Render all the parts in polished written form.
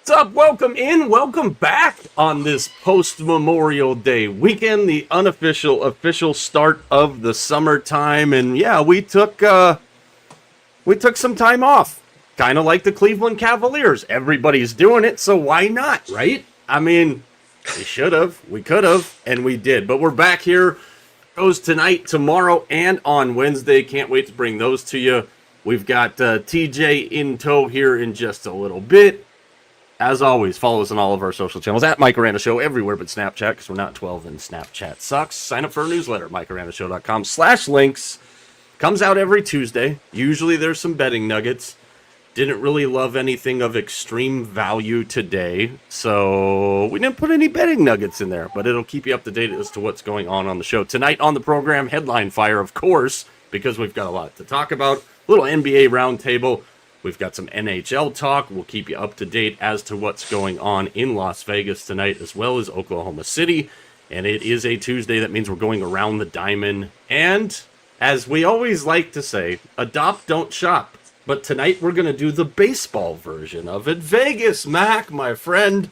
What's up? Welcome in. Welcome back on this post-Memorial Day weekend, the official start of the summertime. And yeah, we took some time off, kind of like the Cleveland Cavaliers. Everybody's doing it, so why not, right? I mean, we should have, we could have, and we did. But we're back here. Goes tonight, tomorrow, and on Wednesday. Can't wait to bring those to you. We've got TJ in tow here in just a little bit. As always, follow us on all of our social channels at Mike Arana Show everywhere but Snapchat, because we're not 12 and Snapchat sucks. Sign up for our newsletter, MikeAranaShow.com/links. Comes out every Tuesday. Usually there's some betting nuggets. Didn't really love anything of extreme value today, so we didn't put any betting nuggets in there, but it'll keep you up to date as to what's going on the show. Tonight on the program, Headline Fire, of course, because we've got a lot to talk about. Little NBA roundtable. We've got some NHL talk. We'll keep you up to date as to what's going on in Las Vegas tonight, as well as Oklahoma City. And it is a Tuesday. That means we're going around the diamond. And as we always like to say, adopt, don't shop. But tonight we're going to do the baseball version of it. Vegas, Mac, my friend.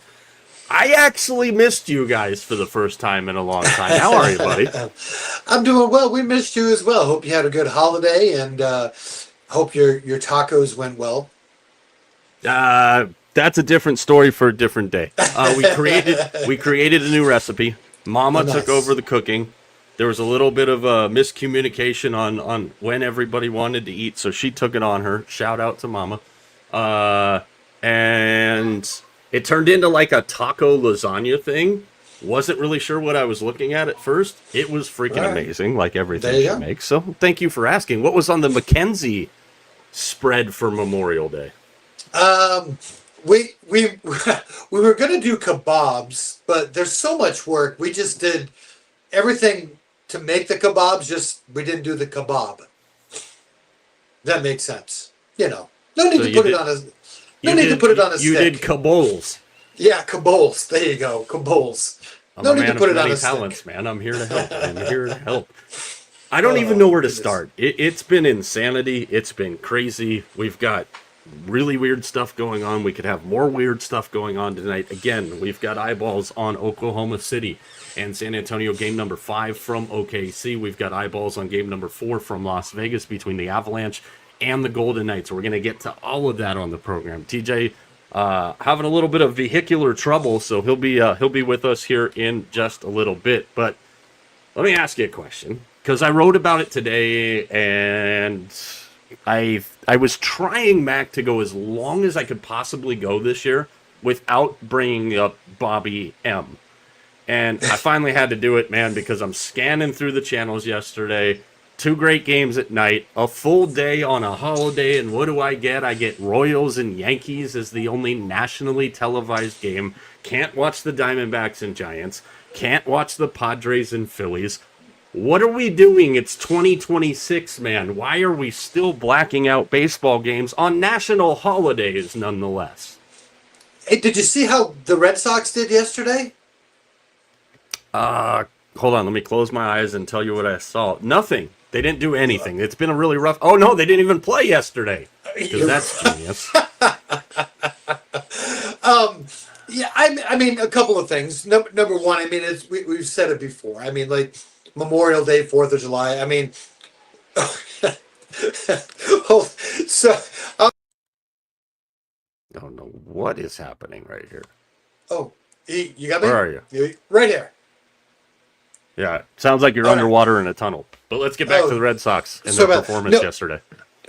I actually missed you guys for the first time in a long time. How are you, buddy? I'm doing well. We missed you as well. Hope you had a good holiday, and hope your tacos went well. That's a different story for a different day. We created a new recipe. Mama took over the cooking. There was a little bit of a miscommunication on when everybody wanted to eat, so she took it on her. Shout out to Mama. And it turned into like a taco lasagna thing. Wasn't really sure what I was looking at first. It was freaking amazing, like everything she makes. So thank you for asking. What was on the Mackenzie spread for Memorial Day? We were going to do kebabs, but there's so much work. We just did everything to make the kebabs, just we didn't do the kebab. That makes sense. You know, no need to put it on a stick. You did kabols. Yeah, kabols. There you go, kabols. No need to put it on a stick. Man. I'm here to help. I don't even know where to start. It's been insanity. It's been crazy. We've got really weird stuff going on. We could have more weird stuff going on tonight. Again, we've got eyeballs on Oklahoma City and San Antonio game number 5 from OKC. We've got eyeballs on game number 4 from Las Vegas between the Avalanche and the Golden Knights. We're going to get to all of that on the program. TJ having a little bit of vehicular trouble, so he'll be with us here in just a little bit. But let me ask you a question, because I wrote about it today, and I was trying, Mac, to go as long as I could possibly go this year without bringing up Bobby M. And I finally had to do it, man, because I'm scanning through the channels yesterday. 2 great games at night, a full day on a holiday, and what do I get? I get Royals and Yankees as the only nationally televised game. Can't watch the Diamondbacks and Giants. Can't watch the Padres and Phillies. What are we doing? It's 2026, man. Why are we still blacking out baseball games on national holidays, nonetheless? Hey, did you see how the Red Sox did yesterday? Hold on. Let me close my eyes and tell you what I saw. Nothing. They didn't do anything. It's been a really rough... Oh, no, they didn't even play yesterday. Because that's genius. Yeah, I mean, a couple of things. Number one, I mean, we've said it before. I mean, like, Memorial Day, 4th of July. I mean... I don't know what is happening right here. Oh, you got me? Where are you? Right here. Yeah, sounds like you're underwater in a tunnel. But let's get back to the Red Sox and their performance yesterday.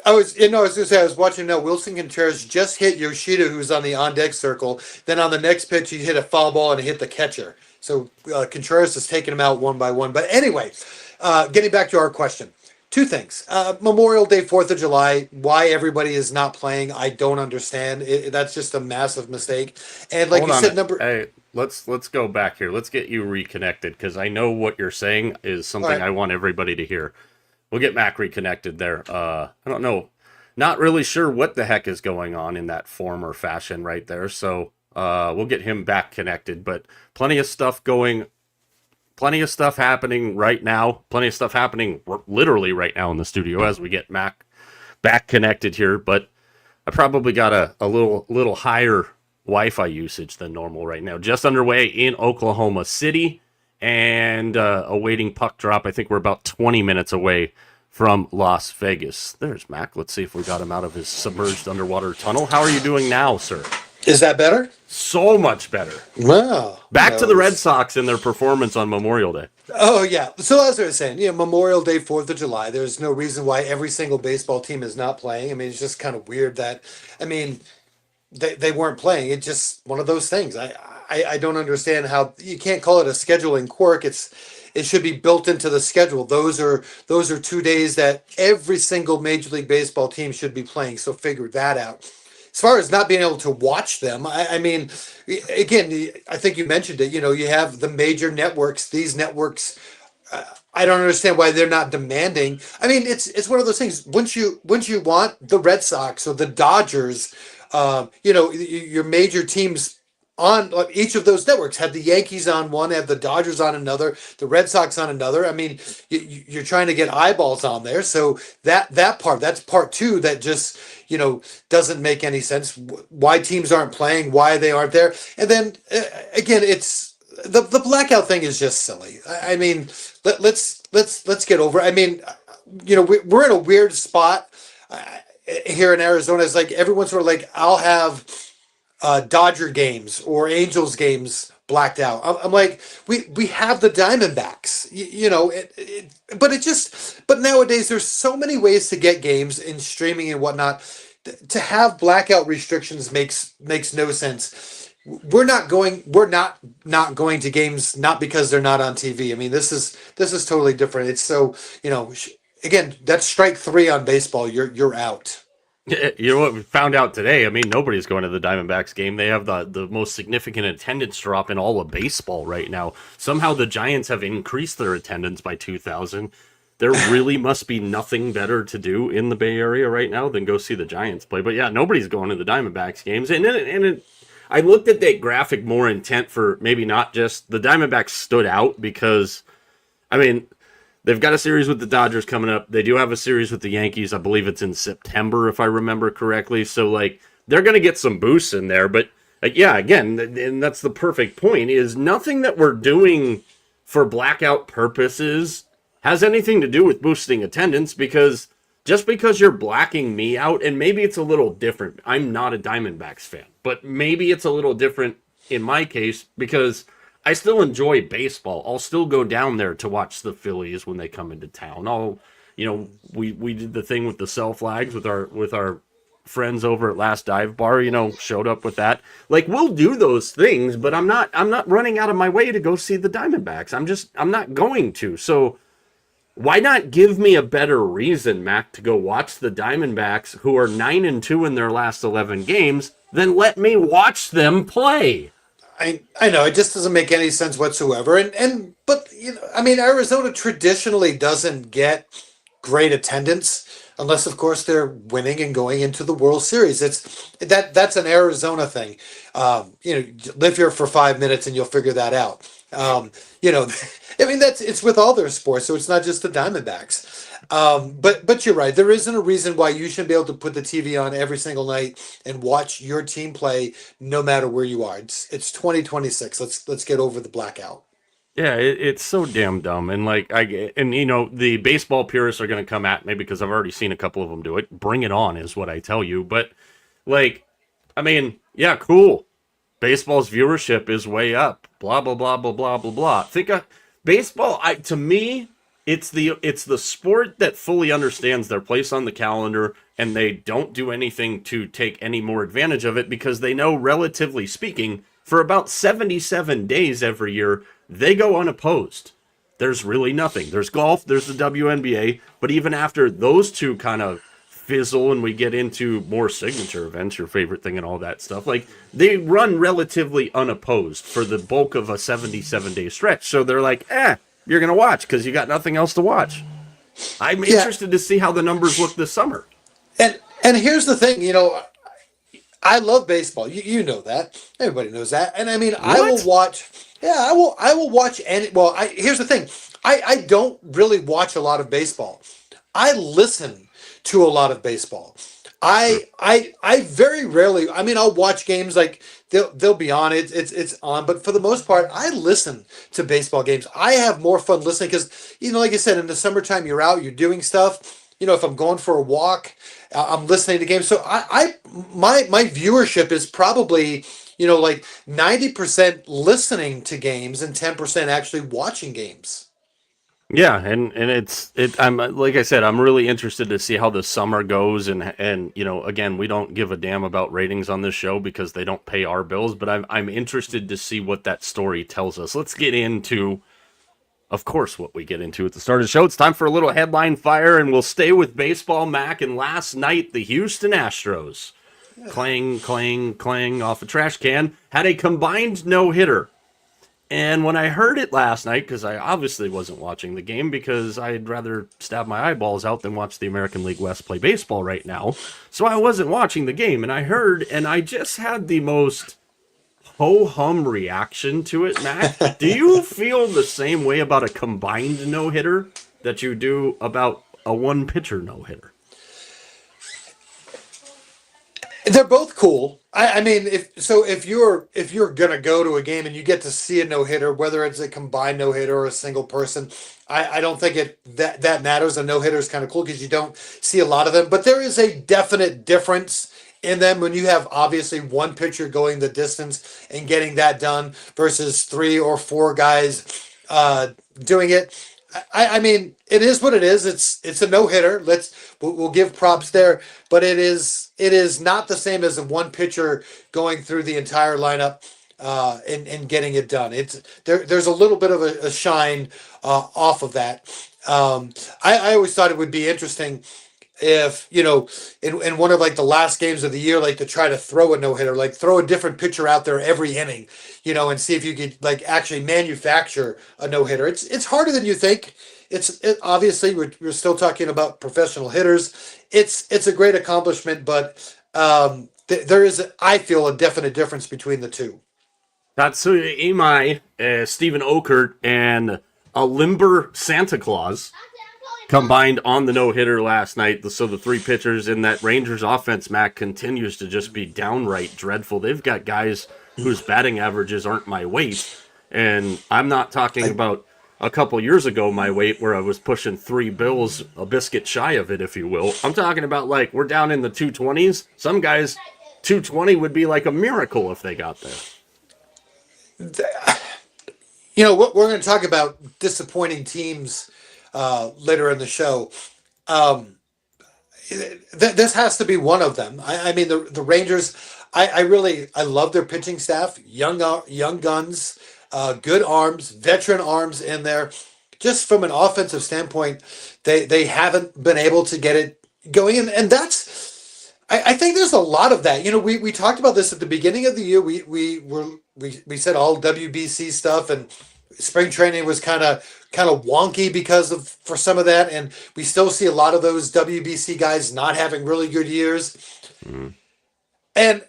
I was going to say, I was watching Wilson Contreras just hit Yoshida, who's on the on-deck circle. Then on the next pitch, he hit a foul ball and hit the catcher. So Contreras is taking him out one by one. But anyway, getting back to our question. two things. Memorial Day, 4th of July, why everybody is not playing, I don't understand. That's just a massive mistake. And like Hold you on. said, number. Hey, let's go back here. Let's get you reconnected because I know what you're saying is All something right. I want everybody to hear. We'll get Mac reconnected there. I don't know. Not really sure what the heck is going on in that form or fashion right there. So we'll get him back connected. But plenty of stuff happening right now. Plenty of stuff happening literally right now in the studio as we get Mac back connected here. But I probably got a little higher Wi-Fi usage than normal right now. Just underway in Oklahoma City and awaiting puck drop. I think we're about 20 minutes away from Las Vegas. There's Mac. Let's see if we got him out of his submerged underwater tunnel. How are you doing now, sir? Is that better? So much better. Wow. Back to the Red Sox and their performance on Memorial Day. Oh yeah. So as I was saying, Memorial Day, 4th of July. There's no reason why every single baseball team is not playing. I mean, it's just kind of weird that. I mean, they weren't playing. It's just one of those things. I don't understand how you can't call it a scheduling quirk. It should be built into the schedule. Those are 2 days that every single Major League Baseball team should be playing. So figure that out. As far as not being able to watch them, I mean, again, I think you mentioned it. You have the major networks. These networks, I don't understand why they're not demanding. I mean, it's one of those things. Once you want the Red Sox or the Dodgers, your major teams on each of those networks, have the Yankees on one, have the Dodgers on another, the Red Sox on another. I mean, you're trying to get eyeballs on there. So that's part two that just doesn't make any sense. Why teams aren't playing, why they aren't there, and then again, it's the blackout thing is just silly. I mean, let's get over it. I mean, we're in a weird spot here in Arizona. It's like everyone's sort of like, I'll have Dodger games or Angels games blacked out. I'm like, we have the Diamondbacks, but nowadays there's so many ways to get games in streaming and whatnot. To have blackout restrictions makes no sense. We're not going to games, not because they're not on TV. I mean, this is totally different. It's so, again, that's strike three on baseball. You're out. You know what we found out today? I mean, nobody's going to the Diamondbacks game. They have the most significant attendance drop in all of baseball right now. Somehow the Giants have increased their attendance by 2,000. There really must be nothing better to do in the Bay Area right now than go see the Giants play. But yeah, nobody's going to the Diamondbacks games. I looked at that graphic more intent for maybe not just the Diamondbacks stood out because, I mean, they've got a series with the Dodgers coming up. They do have a series with the Yankees. I believe it's in September, if I remember correctly. So, they're going to get some boosts in there. But, yeah, again, and that's the perfect point, is nothing that we're doing for blackout purposes has anything to do with boosting attendance, because just because you're blacking me out, and maybe it's a little different. I'm not a Diamondbacks fan, but maybe it's a little different in my case because I still enjoy baseball. I'll still go down there to watch the Phillies when they come into town. We did the thing with the sell flags with our friends over at Last Dive Bar, showed up with that. We'll do those things, but I'm not running out of my way to go see the Diamondbacks. I'm not going to. So why not give me a better reason, Mac, to go watch the Diamondbacks, who are 9-2 in their last 11 games, than let me watch them play? I know it just doesn't make any sense whatsoever. But I mean, Arizona traditionally doesn't get great attendance unless, of course, they're winning and going into the World Series. That's an Arizona thing. Live here for 5 minutes and you'll figure that out. I mean, it's with all their sports, so it's not just the Diamondbacks. But you're right. There isn't a reason why you shouldn't be able to put the TV on every single night and watch your team play, no matter where you are. It's 2026. Let's get over the blackout. Yeah, it's so damn dumb. And the baseball purists are going to come at me because I've already seen a couple of them do it. Bring it on is what I tell you. But I mean, yeah, cool. Baseball's viewership is way up. Blah blah blah blah blah blah blah. Think of baseball. To me, it's the sport that fully understands their place on the calendar, and they don't do anything to take any more advantage of it because they know, relatively speaking, for about 77 days every year, they go unopposed. there's really nothing. There's golf, there's the WNBA, but even after those two kind of fizzle and we get into more signature events, your favorite thing and all that stuff, like they run relatively unopposed for the bulk of a 77-day stretch. So they're like, you're going to watch because you got nothing else to watch. I'm interested to see how the numbers look this summer. And here's the thing, I love baseball. You know that. Everybody knows that. And I mean, I will watch. Yeah, I will watch any. Well, here's the thing. I don't really watch a lot of baseball. I listen to a lot of baseball. I very rarely. I mean, I'll watch games like they'll be on. It's on, but for the most part, I listen to baseball games. I have more fun listening because like I said, in the summertime, you're out, you're doing stuff. If I'm going for a walk, I'm listening to games. So my viewership is probably like 90% listening to games and 10% actually watching games. Yeah, and I'm like I said, I'm really interested to see how the summer goes, and again, we don't give a damn about ratings on this show because they don't pay our bills, but I'm interested to see what that story tells us. Let's get into, of course, what we get into at the start of the show. It's time for a little headline fire, and we'll stay with baseball, Mac. And last night, the Houston Astros, clang, clang, clang off a trash can, had a combined no-hitter. And when I heard it last night, because I obviously wasn't watching the game because I'd rather stab my eyeballs out than watch the American League West play baseball right now, so I wasn't watching the game. And I heard, and I just had the most ho-hum reaction to it, Matt. Do you feel the same way about a combined no-hitter that you do about a one-pitcher no-hitter? They're both cool. I mean, if you're gonna go to a game and you get to see a no hitter, whether it's a combined no hitter or a single person, I don't think that matters. A no hitter is kind of cool because you don't see a lot of them. But there is a definite difference in them when you have obviously one pitcher going the distance and getting that done versus 3 or 4 guys doing it. I mean, it is what it is. It's a no hitter. We'll give props there, but it is not the same as a one pitcher going through the entire lineup and getting it done. There's a little bit of a shine off of that. I always thought it would be interesting if in one of like the last games of the year, like to try to throw a no-hitter, like throw a different pitcher out there every inning, and see if you could like actually manufacture a no-hitter. It's harder than you think. Obviously we're still talking about professional hitters. It's a great accomplishment, but there is, I feel, a definite difference between the two. Tatsuya Imai, Stephen Okert, and a limber Santa Claus combined on the no-hitter last night. So the 3 pitchers in that Rangers offense, Mac, continues to just be downright dreadful. They've got guys whose batting averages aren't my weight. And I'm not talking about a couple years ago my weight where I was pushing 3 bills, a biscuit shy of it, if you will. I'm talking about like we're down in the 220s. Some guys, 220 would be like a miracle if they got there. We're going to talk about disappointing teams later in the show. This has to be one of them. I mean, the Rangers. I love their pitching staff. Young guns, good arms, veteran arms in there. Just from an offensive standpoint, they haven't been able to get it going, and that's. I think there's a lot of that. We talked about this at the beginning of the year. We said all WBC stuff, and spring training was kind of wonky for some of that, and we still see a lot of those WBC guys not having really good years. And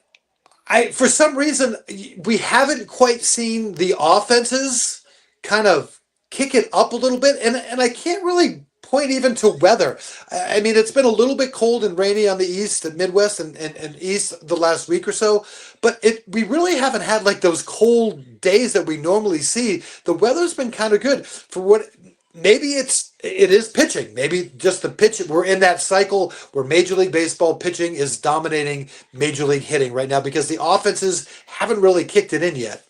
for some reason, we haven't quite seen the offenses kind of kick it up a little bit, and I can't really point even to weather. I mean, it's been a little bit cold and rainy on the East and Midwest and East the last week or so, but we really haven't had like those cold days that we normally see. The weather's been kind of good for what maybe it is pitching. Maybe just the pitch. We're in that cycle where Major League Baseball pitching is dominating Major League hitting right now because the offenses haven't really kicked it in yet.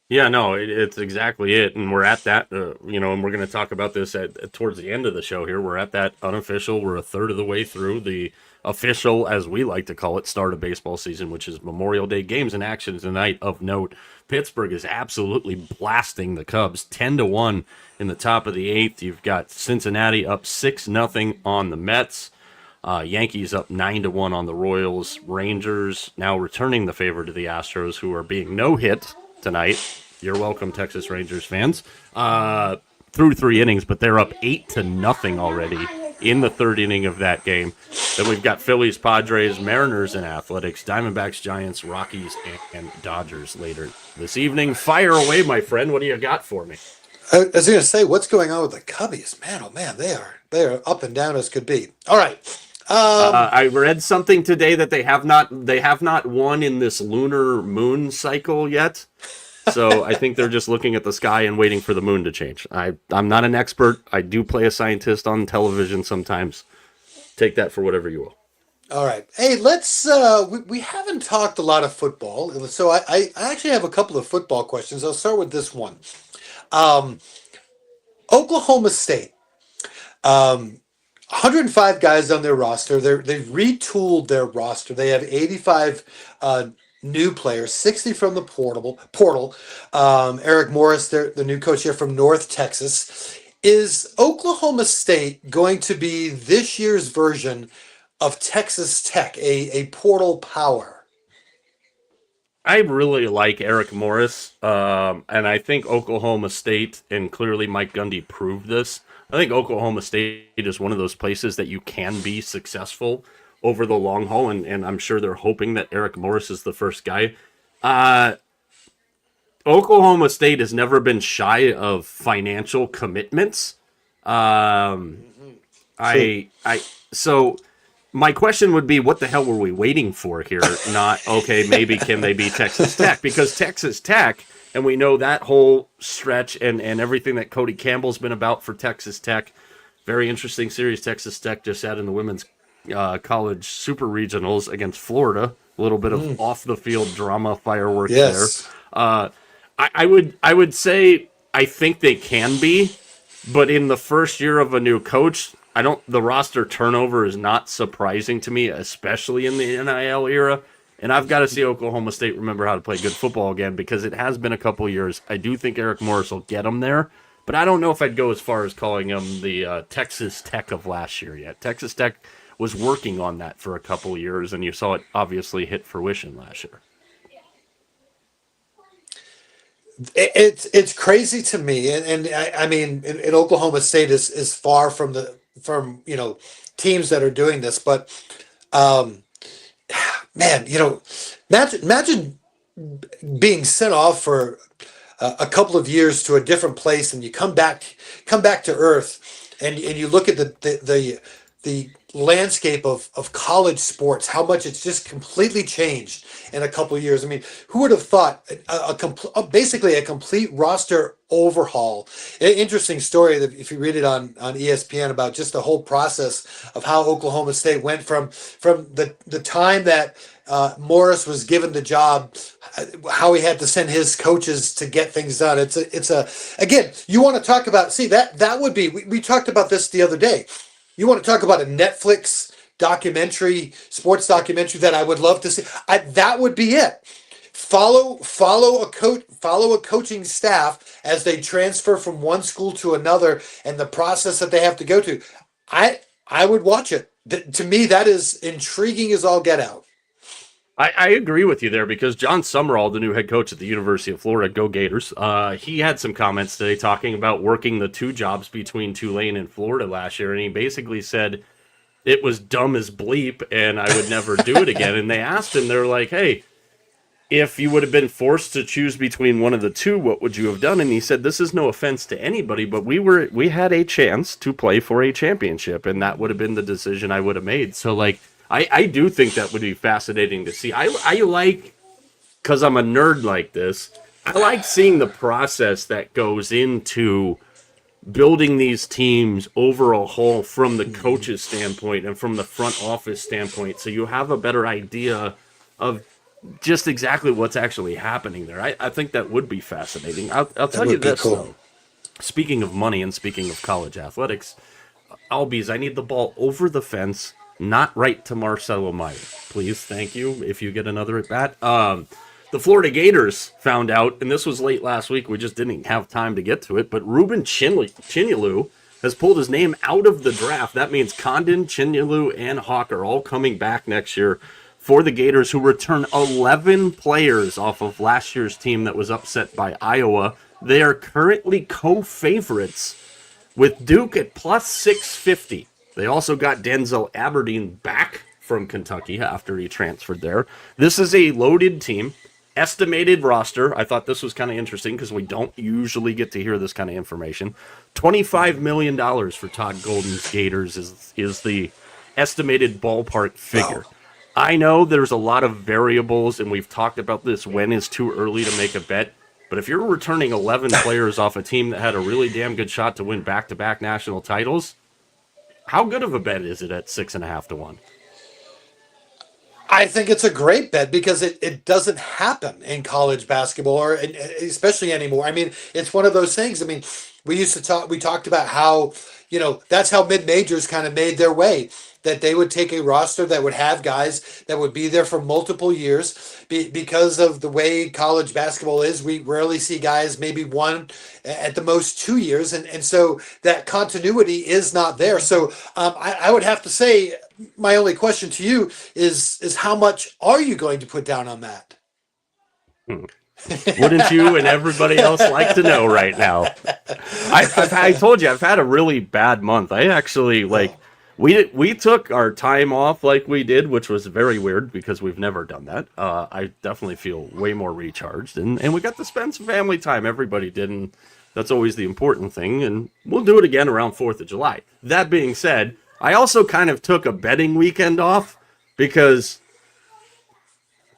Yeah, no, it's exactly it, and we're at that, and we're going to talk about this towards the end of the show here. We're at that unofficial. We're a third of the way through the official, as we like to call it, start of baseball season, which is Memorial Day. Games in action tonight of note. Pittsburgh is absolutely blasting the Cubs 10-1 in the top of the eighth. You've got Cincinnati up 6-0 on the Mets. Yankees up 9-1 on the Royals. Rangers now returning the favor to the Astros, who are being no-hit tonight. You're welcome, Texas Rangers fans. Through 3 innings, but they're up 8-0 already in the third inning of that game. Then we've got Phillies, Padres, Mariners, and Athletics, Diamondbacks, Giants, Rockies, and Dodgers later this evening. Fire away, my friend. What do you got for me? I was going to say, what's going on with the Cubbies? Man, oh man, they are up and down as could be. All right. I read something today that they have not won in this lunar moon cycle yet. So I think they're just looking at the sky and waiting for the moon to change. I'm not an expert. I do play a scientist on television sometimes. Take that for whatever you will. All right. Hey, let's. We haven't talked a lot of football, so I actually have a couple of football questions. I'll start with this one. Oklahoma State. 105 guys on their roster. They've retooled their roster. They have 85 new players, 60 from the portal. Eric Morris, the new coach here from North Texas. Is Oklahoma State going to be this year's version of Texas Tech, a portal power? I really like Eric Morris, and I think Oklahoma State, and clearly Mike Gundy proved this, I think Oklahoma State is one of those places that you can be successful over the long haul, and I'm sure they're hoping that Eric Morris is the first guy. Oklahoma State has never been shy of financial commitments. So my question would be, what the hell were we waiting for here? Not, okay, maybe can they be Texas Tech? Because Texas Tech, and we know that whole stretch and everything that Cody Campbell's been about for Texas Tech. Very interesting series Texas Tech just had in the women's college super regionals against Florida. A little bit of off-the-field drama fireworks there. I would say I think they can be, but in the first year of a new coach, the roster turnover is not surprising to me, especially in the NIL era. And I've got to see Oklahoma State remember how to play good football again, because it has been a couple years. I do think Eric Morris will get them there, but I don't know if I'd go as far as calling them the Texas Tech of last year yet. Texas Tech was working on that for a couple years, and you saw it obviously hit fruition last year. It's crazy to me, and I mean, in Oklahoma State is far from teams that are doing this, but man, imagine being sent off for a couple of years to a different place, and you come back to earth, and you look at the landscape of college sports, how much it's just completely changed in a couple of years. I mean, who would have thought basically a complete roster overhaul? Interesting story that if you read it on ESPN about just the whole process of how Oklahoma State went from the time that Morris was given the job, how he had to send his coaches to get things done. Again, you want to talk about, that would be, we talked about this the other day. You want to talk about a Netflix documentary, sports documentary that I would love to see. That would be it. Follow a coaching staff as they transfer from one school to another, and the process that they have to go to. I would watch it. To me, that is intriguing as all get out. I agree with you there, because John Summerall, the new head coach at the University of Florida, go Gators, he had some comments today talking about working the 2 jobs between Tulane and Florida last year, and he basically said it was dumb as bleep and I would never do it again. And they asked him, they're like, hey, if you would have been forced to choose between one of the 2, what would you have done? And he said, this is no offense to anybody, but we had a chance to play for a championship, and that would have been the decision I would have made. So, like, I do think that would be fascinating to see. I like, because I'm a nerd like this, I like seeing the process that goes into building these teams over a whole from the coach's standpoint and from the front office standpoint, so you have a better idea of just exactly what's actually happening there. I think that would be fascinating. I'll tell you this, cool. Though. Speaking of money and speaking of college athletics, Albies, I need the ball over the fence Not right to Marcelo Meyer. Please, thank you, if you get another at bat. The Florida Gators found out, and this was late last week, we just didn't have time to get to it, but Ruben Chinyelu has pulled his name out of the draft. That means Condon, Chinyelu, and Hawk are all coming back next year for the Gators, who return 11 players off of last year's team that was upset by Iowa. They are currently co-favorites with Duke at plus 650. They also got Denzel Aberdeen back from Kentucky after he transferred there. This is a loaded team. Estimated roster. I thought this was kind of interesting because we don't usually get to hear this kind of information. $25 million for Todd Golden's Gators is the estimated ballpark figure. Wow. I know there's a lot of variables, and we've talked about this. When is too early to make a bet? But if you're returning 11 players off a team that had a really damn good shot to win back-to-back national titles, how good of a bet is it at 6.5 to 1? I think it's a great bet because it doesn't happen in college basketball, or especially anymore. I mean, it's one of those things. I mean, we talked about how, that's how mid-majors kind of made their way, that they would take a roster that would have guys that would be there for multiple years. Because of the way college basketball is, we rarely see guys maybe one, at the most 2 years. And so that continuity is not there. So I would have to say, my only question to you is how much are you going to put down on that? Wouldn't you and everybody else like to know right now? I told you, I've had a really bad month. I actually, we took our time off like we did, which was very weird because we've never done that. I definitely feel way more recharged, and we got to spend some family time. Everybody did, and that's always the important thing, and we'll do it again around 4th of July. That being said, I also kind of took a betting weekend off because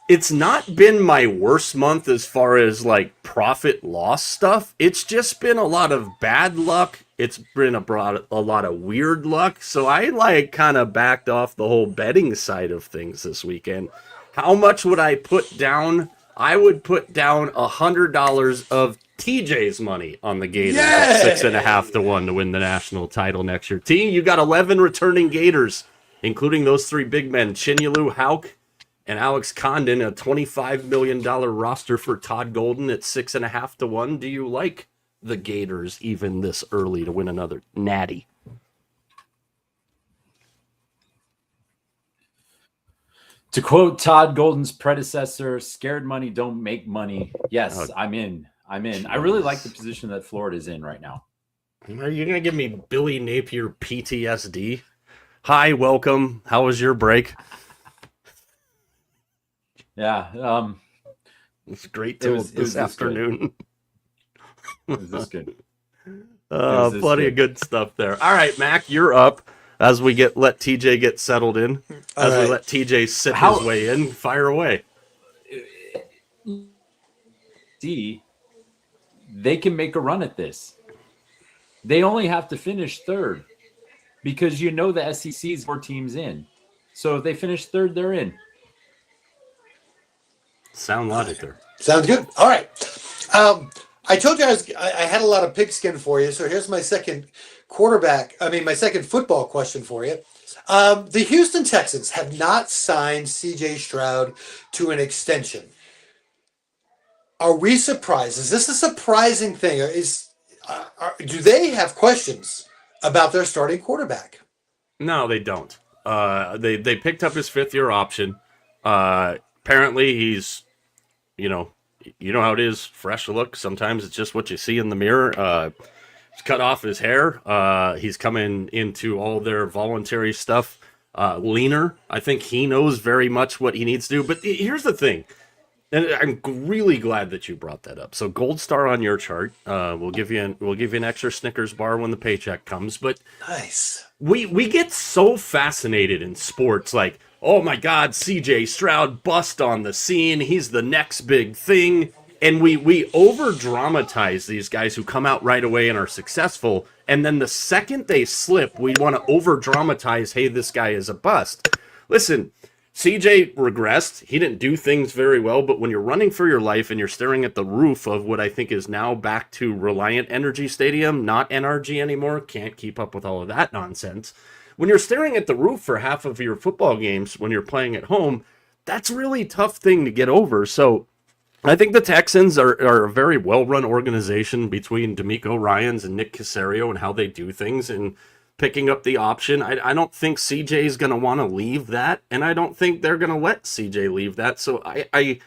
it's not been my worst month as far as profit loss stuff. It's just been a lot of bad luck. It's been a lot of weird luck. So I kind of backed off the whole betting side of things this weekend. How much would I put down? I would put down $100 of TJ's money on the Gators at 6.5 to 1 to win the national title next year. T, you got 11 returning Gators, including those three big men, Chinyelu, Hauck, and Alex Condon, a $25 million roster for Todd Golden at 6.5 to 1. Do you like the Gators even this early to win another natty? To quote Todd Golden's predecessor, scared money don't make money. Yes, I'm in. I really like the position that Florida's in right now. Are you going to give me Billy Napier PTSD? Hi, welcome. How was your break? Yeah. It's great till this afternoon. It was this good. Plenty of good stuff there. All right, Mac, you're up as we let TJ get settled in. We let TJ sip his way in. Fire away. See, they can make a run at this. They only have to finish third because the SEC's 4 teams in. So if they finish third, they're in. Sound logic there. Sounds good. All right. I told you I had a lot of pigskin for you, so here's my second football question for you. The Houston Texans have not signed C.J. Stroud to an extension. Are we surprised? Is this a surprising thing? Do they have questions about their starting quarterback? No, they don't. They picked up his 5th-year option. Apparently, he's, you know how it is, fresh look. Sometimes it's just what you see in the mirror. He's cut off his hair. He's coming into all their voluntary stuff leaner. I think he knows very much what he needs to do. But here's the thing. And I'm really glad that you brought that up. So gold star on your chart. We'll give you an extra Snickers bar when the paycheck comes. But nice. We get so fascinated in sports, like, oh my God, C.J. Stroud bust on the scene. He's the next big thing. And we over dramatize these guys who come out right away and are successful. And then the second they slip, we want to over dramatize, hey, this guy is a bust. Listen. CJ regressed. He didn't do things very well, but when you're running for your life and you're staring at the roof of what I think is now back to Reliant Energy Stadium, not NRG anymore, can't keep up with all of that nonsense. when you're staring at the roof for half of your football games when you're playing at home, that's a really tough thing to get over. So I think the Texans are a very well-run organization between D'Amico Ryans and Nick Caserio and how they do things and picking up the option. I don't think CJ is going to want to leave that, and I don't think they're going to let CJ leave that. So I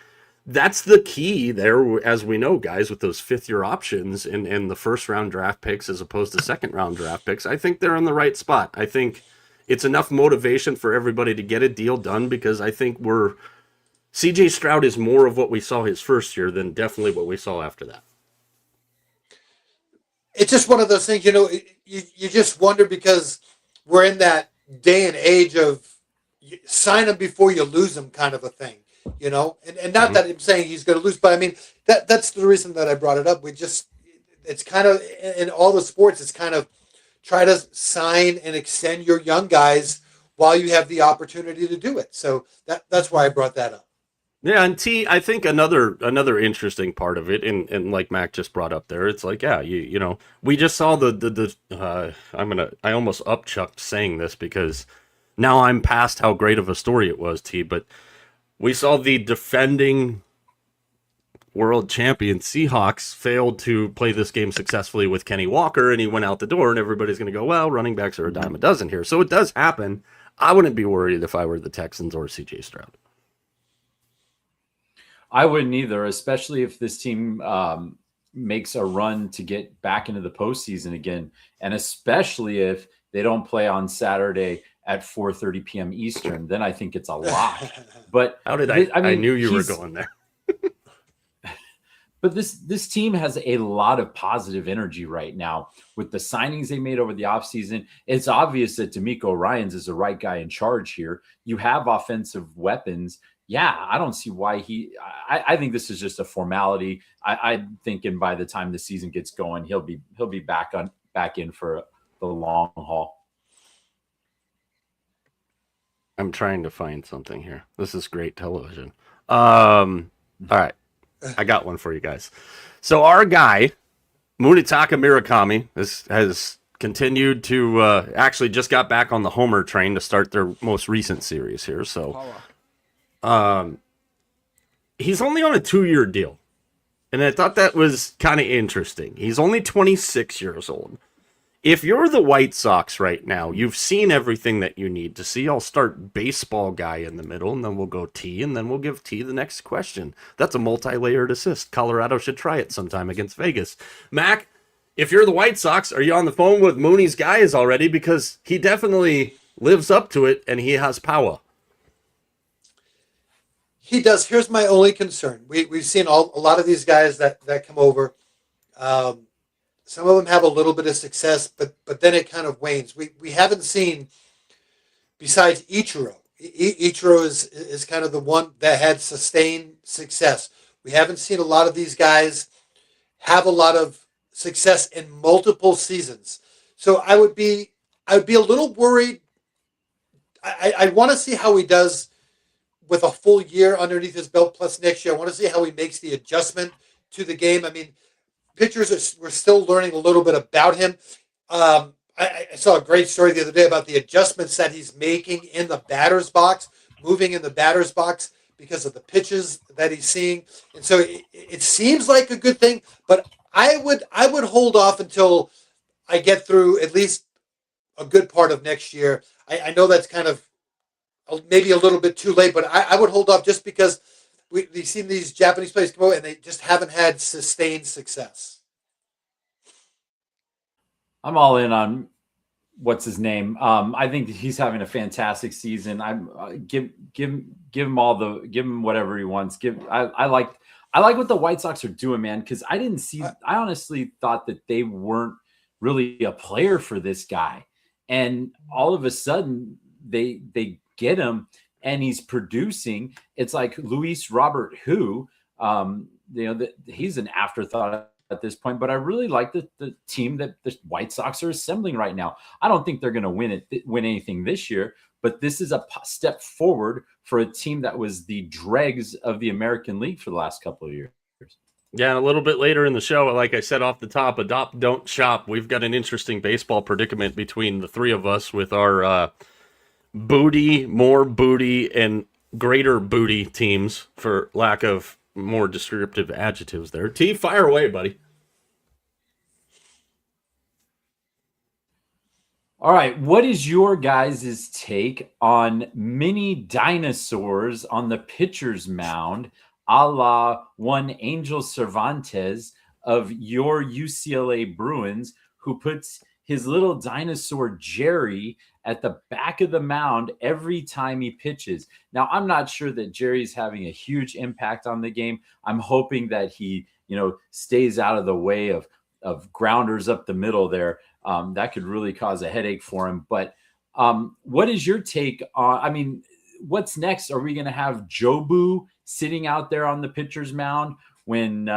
that's the key there, as we know, guys, with those fifth-year options and the first-round draft picks as opposed to second-round draft picks. I think they're in the right spot. I think it's enough motivation for everybody to get a deal done because I think CJ Stroud is more of what we saw his first year than definitely what we saw after that. It's just one of those things, you just wonder because we're in that day and age of sign them before you lose them kind of a thing, and not that I'm saying he's going to lose, but I mean, that's the reason that I brought it up. It's kind of, in all the sports, it's kind of try to sign and extend your young guys while you have the opportunity to do it. So that's why I brought that up. Yeah, and T, I think another interesting part of it, and like Mac just brought up there, it's like, yeah, we just saw I almost upchucked saying this because now I'm past how great of a story it was, T, but we saw the defending world champion Seahawks failed to play this game successfully with Kenny Walker, and he went out the door, and everybody's going to go, well, running backs are a dime a dozen here. So it does happen. I wouldn't be worried if I were the Texans or CJ Stroud. I wouldn't either, especially if this team makes a run to get back into the postseason again, and especially if they don't play on Saturday at 4:30 p.m. Eastern. Then I think it's a lock. But how did I knew you were going there. But this team has a lot of positive energy right now with the signings they made over the offseason. It's obvious that D'Amico Ryans is the right guy in charge here. You have offensive weapons. Yeah, I don't see why I think this is just a formality. I'm thinking by the time the season gets going, he'll be back in for the long haul. I'm trying to find something here. This is great television. All right. I got one for you guys. So our guy, Munetaka Murakami, has continued to actually just got back on the Homer train to start their most recent series here. So he's only on a 2-year deal. And I thought that was kind of interesting. He's only 26 years old. If you're the White Sox right now, you've seen everything that you need to see. I'll start baseball guy in the middle, and then we'll go T, and then we'll give T the next question. That's a multi-layered assist. Colorado should try it sometime against Vegas. Mac, if you're the White Sox, are you on the phone with Mooney's guys already? Because he definitely lives up to it, and he has power. He does. Here's my only concern. We've seen a lot of these guys that come over. Some of them have a little bit of success, but then it kind of wanes. We haven't seen, besides Ichiro. Ichiro is kind of the one that had sustained success. We haven't seen a lot of these guys have a lot of success in multiple seasons. So I would be a little worried. I want to see how he does with a full year underneath his belt plus next year. I want to see how he makes the adjustment to the game. I mean, pitchers we're still learning a little bit about him. I saw a great story the other day about the adjustments that he's making in the batter's box, moving in the batter's box because of the pitches that he's seeing. And so it seems like a good thing, but I would hold off until I get through at least a good part of next year. I know that's kind of maybe a little bit too late, but I would hold off just because we've seen these Japanese players come out and they just haven't had sustained success. I'm all in on what's his name. I think he's having a fantastic season. Give him whatever he wants. I like what the White Sox are doing, man. Because I honestly thought that they weren't really a player for this guy, and all of a sudden they get him and he's producing. It's like Luis Robert, who he's an afterthought at this point, but I really like the team that the White Sox are assembling right now. I don't think they're going to win anything this year, but this is a step forward for a team that was the dregs of the American League for the last couple of years. Yeah, and a little bit later in the show, like I said off the top, adopt, don't shop. We've got an interesting baseball predicament between the three of us with our booty, more booty, and greater booty teams, for lack of more descriptive adjectives there. T, fire away, buddy. All right, what is your guys' take on mini dinosaurs on the pitcher's mound, a la one Angel Cervantes of your UCLA Bruins, who puts his little dinosaur Jerry at the back of the mound every time he pitches? Now, I'm not sure that Jerry's having a huge impact on the game. I'm hoping that he, stays out of the way of grounders up the middle there. That could really cause a headache for him. But what is your take on? I mean, what's next? Are we going to have Jobu sitting out there on the pitcher's mound when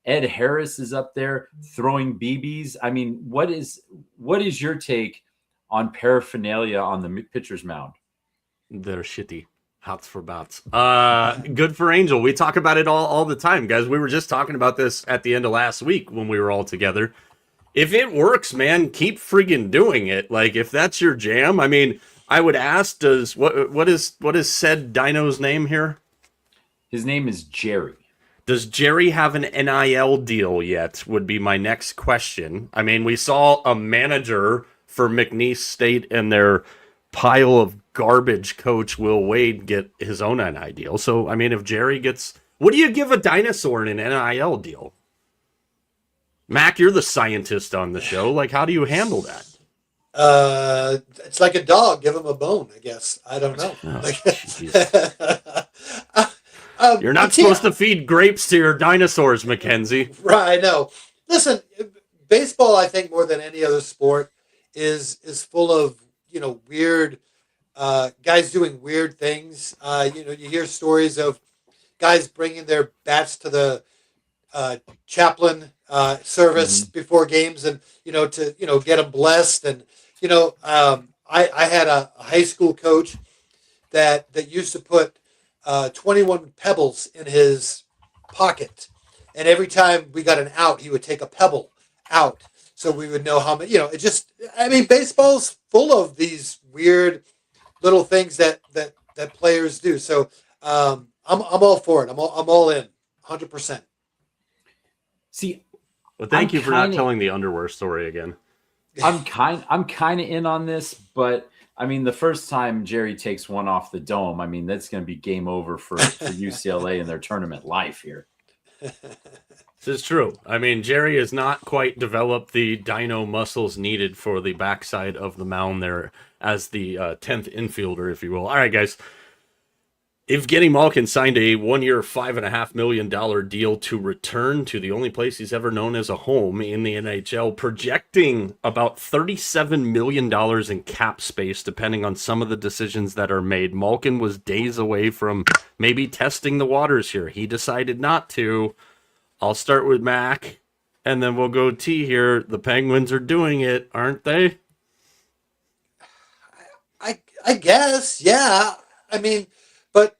Ed Harris is up there throwing BBs? I mean, what is your take on paraphernalia on the pitcher's mound? They're shitty. Hots for bats. Good for Angel. We talk about it all the time, guys. We were just talking about this at the end of last week when we were all together. If it works, man, keep friggin' doing it. Like, if that's your jam, I mean, I would ask, what is said Dino's name here? His name is Jerry. Does Jerry have an NIL deal yet, would be my next question. I mean, we saw a manager for McNeese State and their pile of garbage coach Will Wade get his own NIL deal. So, I mean, if Jerry gets... What do you give a dinosaur in an NIL deal? Mac, you're the scientist on the show. Like, how do you handle that? It's like a dog. Give him a bone, I guess. I don't know. You're not supposed to feed grapes to your dinosaurs, Mackenzie. Right, I know. Listen, baseball, I think, more than any other sport, is full of, weird guys doing weird things. You hear stories of guys bringing their bats to the chaplain service before games, and to get them blessed. And I had a high school coach that used to put 21 pebbles in his pocket, and every time we got an out, he would take a pebble out, so we would know how many. It just, I mean, baseball's full of these weird little things that players do. So I'm all for it. I'm all in, 100%. See, well, thank you for not telling the underwear story again. I'm kind of in on this, but I mean, the first time Jerry takes one off the dome, I mean, that's going to be game over for UCLA and their tournament life here. This is true. I mean, Jerry has not quite developed the dino muscles needed for the backside of the mound there as the 10th infielder, if you will. All right, guys. Evgeny Malkin signed a 1-year, $5.5 million deal to return to the only place he's ever known as a home in the NHL, projecting about $37 million in cap space, depending on some of the decisions that are made. Malkin was days away from maybe testing the waters here. He decided not to. I'll start with Mac, and then we'll go T here. The Penguins are doing it, aren't they? I guess, yeah. I mean, but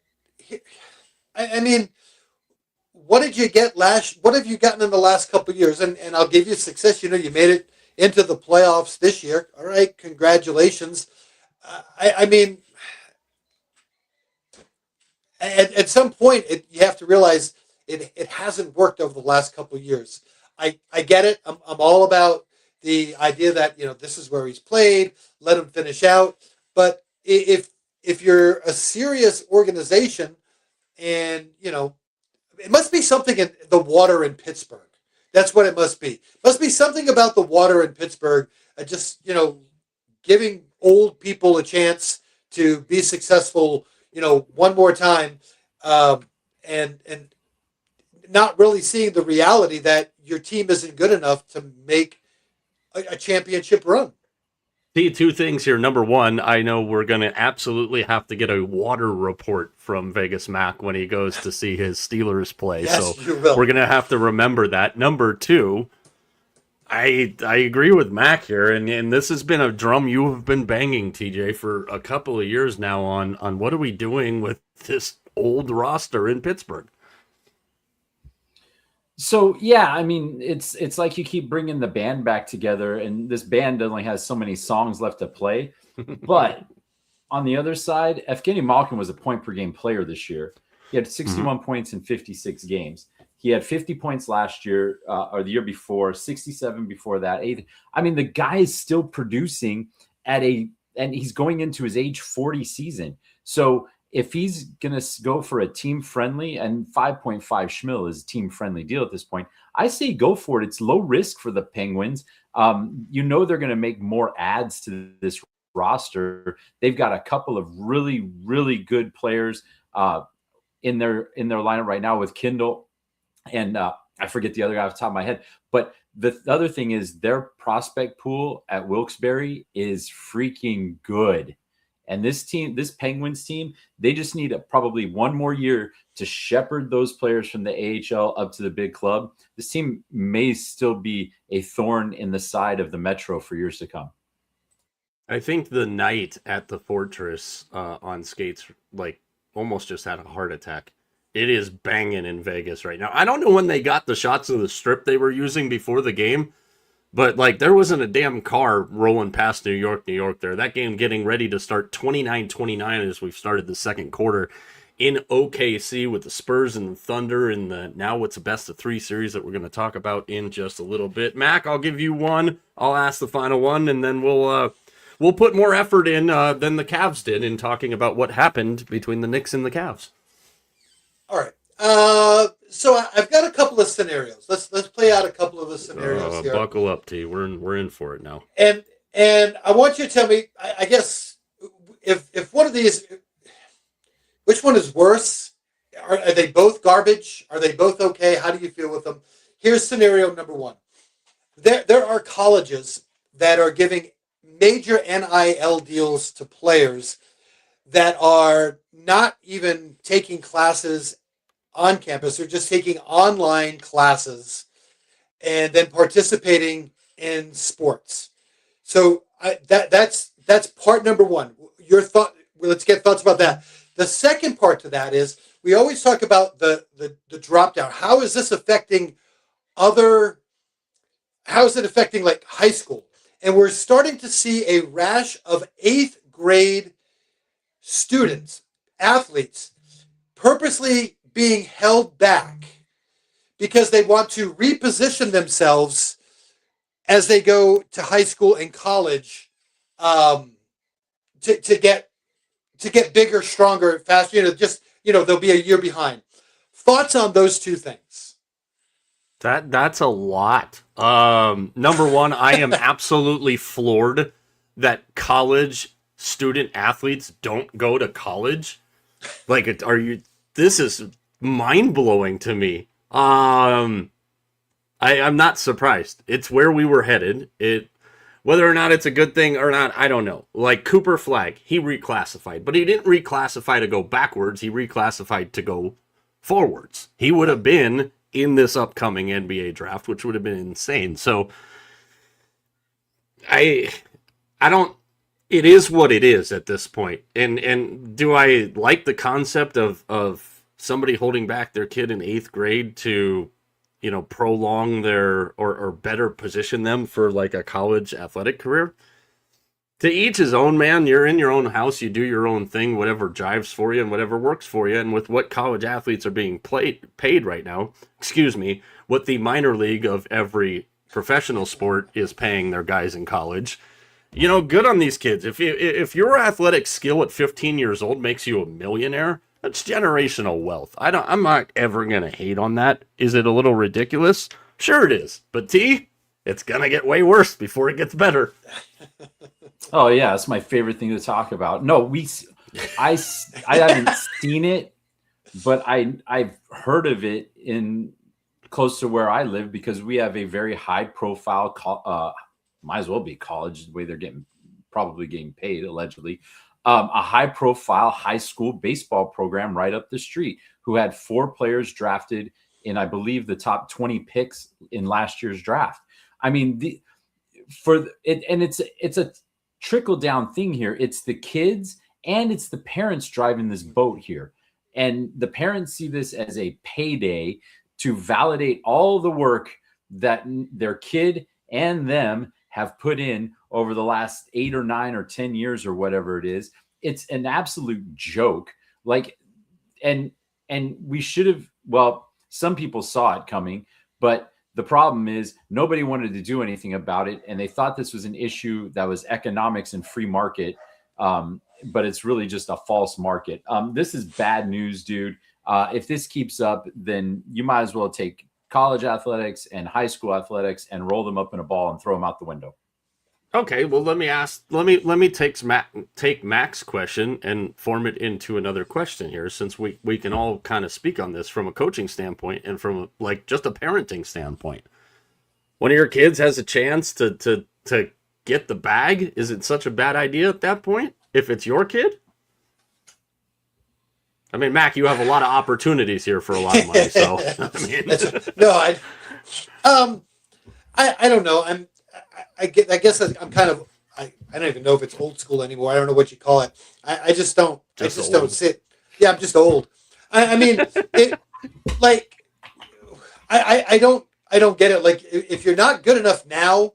I mean, what did you get what have you gotten in the last couple of years? And I'll give you success. You made it into the playoffs this year. All right, congratulations. I mean, at some point, you have to realize it hasn't worked over the last couple of years. I get it. I'm all about the idea that this is where he's played. Let him finish out. But if you're a serious organization, and it must be something in the water in Pittsburgh. That's what it must be. Must be something about the water in Pittsburgh. Just giving old people a chance to be successful. One more time, and not really seeing the reality that your team isn't good enough to make a championship run. See, two things here. Number one, I know we're going to absolutely have to get a water report from Vegas Mac when he goes to see his Steelers play. Yes, so you will. We're going to have to remember that. Number two, I agree with Mac here, and this has been a drum you have been banging, TJ, for a couple of years now on what are we doing with this old roster in Pittsburgh. So yeah, I mean, it's like you keep bringing the band back together, and this band only has so many songs left to play. But on the other side, Evgeny Malkin was a point per game player this year. He had 61 points in 56 games. He had 50 points last year or the year before, 67 before that. I mean, the guy is still producing and he's going into his age 40 season. So if he's going to go for a team friendly, and 5.5 Schmil is a team friendly deal at this point, I say go for it. It's low risk for the Penguins. They're going to make more adds to this roster. They've got a couple of really, really good players in their lineup right now with Kindle and I forget the other guy off the top of my head. But the other thing is their prospect pool at Wilkes-Barre is freaking good. And this Penguins team, they just need probably one more year to shepherd those players from the AHL up to the big club. This team may still be a thorn in the side of the Metro for years to come. I think the night at the Fortress on skates, almost just had a heart attack. It is banging in Vegas right now. I don't know when they got the shots of the strip they were using before the game, but there wasn't a damn car rolling past New York there. That game getting ready to start 29-29 as we've started the second quarter in OKC with the Spurs and the Thunder in the now what's a best of 3 series that we're going to talk about in just a little bit. Mac, I'll give you one. I'll ask the final one, and then we'll put more effort in than the Cavs did in talking about what happened between the Knicks and the Cavs. All right. So I've got a couple of scenarios. Let's play out a couple of the scenarios here. Buckle up, T. We're in for it now. And I want you to tell me, I guess, if one of these, which one is worse? Are they both garbage? Are they both okay? How do you feel with them? Here's scenario number one. There are colleges that are giving major NIL deals to players that are not even taking classes on campus. They're just taking online classes and then participating in sports. So that's part number one. Your thought. Let's get thoughts about that. The second part to that is we always talk about the drop down. How is this affecting how is it affecting high school? And we're starting to see a rash of 8th grade students, athletes, purposely being held back because they want to reposition themselves as they go to high school and college to get bigger, stronger, faster. They'll be a year behind. Thoughts on those two things? That's a lot. Number one, I am absolutely floored that college student athletes don't go to college. This is mind-blowing to me. I'm not surprised. It's where we were headed. Whether or not it's a good thing or not, I don't know. Cooper Flagg, he reclassified, but he didn't reclassify to go backwards. He reclassified to go forwards. He would have been in this upcoming NBA draft, which would have been insane. So I don't, it is what it is at this point. And do I like the concept of somebody holding back their kid in 8th grade to, prolong their or better position them for a college athletic career? To each his own, man. You're in your own house. You do your own thing, whatever jives for you and whatever works for you. And with what college athletes are being paid right now, what the minor league of every professional sport is paying their guys in college, good on these kids. If your athletic skill at 15 years old makes you a millionaire, that's generational wealth. I'm not ever going to hate on that. Is it a little ridiculous? Sure it is. But T, it's going to get way worse before it gets better. Oh yeah, it's my favorite thing to talk about. No, I haven't seen it, but I've heard of it in close to where I live because we have a very high profile, might as well be college the way they're probably getting paid allegedly, a high profile high school baseball program right up the street who had 4 players drafted in, I believe, the top 20 picks in last year's draft. I mean, it's a trickle down thing here. It's the kids and it's the parents driving this boat here. And the parents see this as a payday to validate all the work that their kid and them have put in over the last 8 or 9 or 10 years or whatever it is. It's an absolute joke. Like, and we should have, well, some people saw it coming, but the problem is nobody wanted to do anything about it. And they thought this was an issue that was economics and free market. But it's really just a false market. This is bad news, dude. If this keeps up, then you might as well take college athletics and high school athletics and roll them up in a ball and throw them out the window. Okay, well, let me take Mac's question and form it into another question here, since we can all kind of speak on this from a coaching standpoint and from like just a parenting standpoint. One of your kids has a chance to get the bag. Is it such a bad idea at that point if it's your kid? I mean, Mac, you have a lot of opportunities here for a lot of money, so I mean, I don't know. I guess I'm kind of, I don't even know if it's old school anymore. I don't know what you call it. I just don't sit. Yeah, I'm just old. I mean, I don't get it. Like, if you're not good enough now,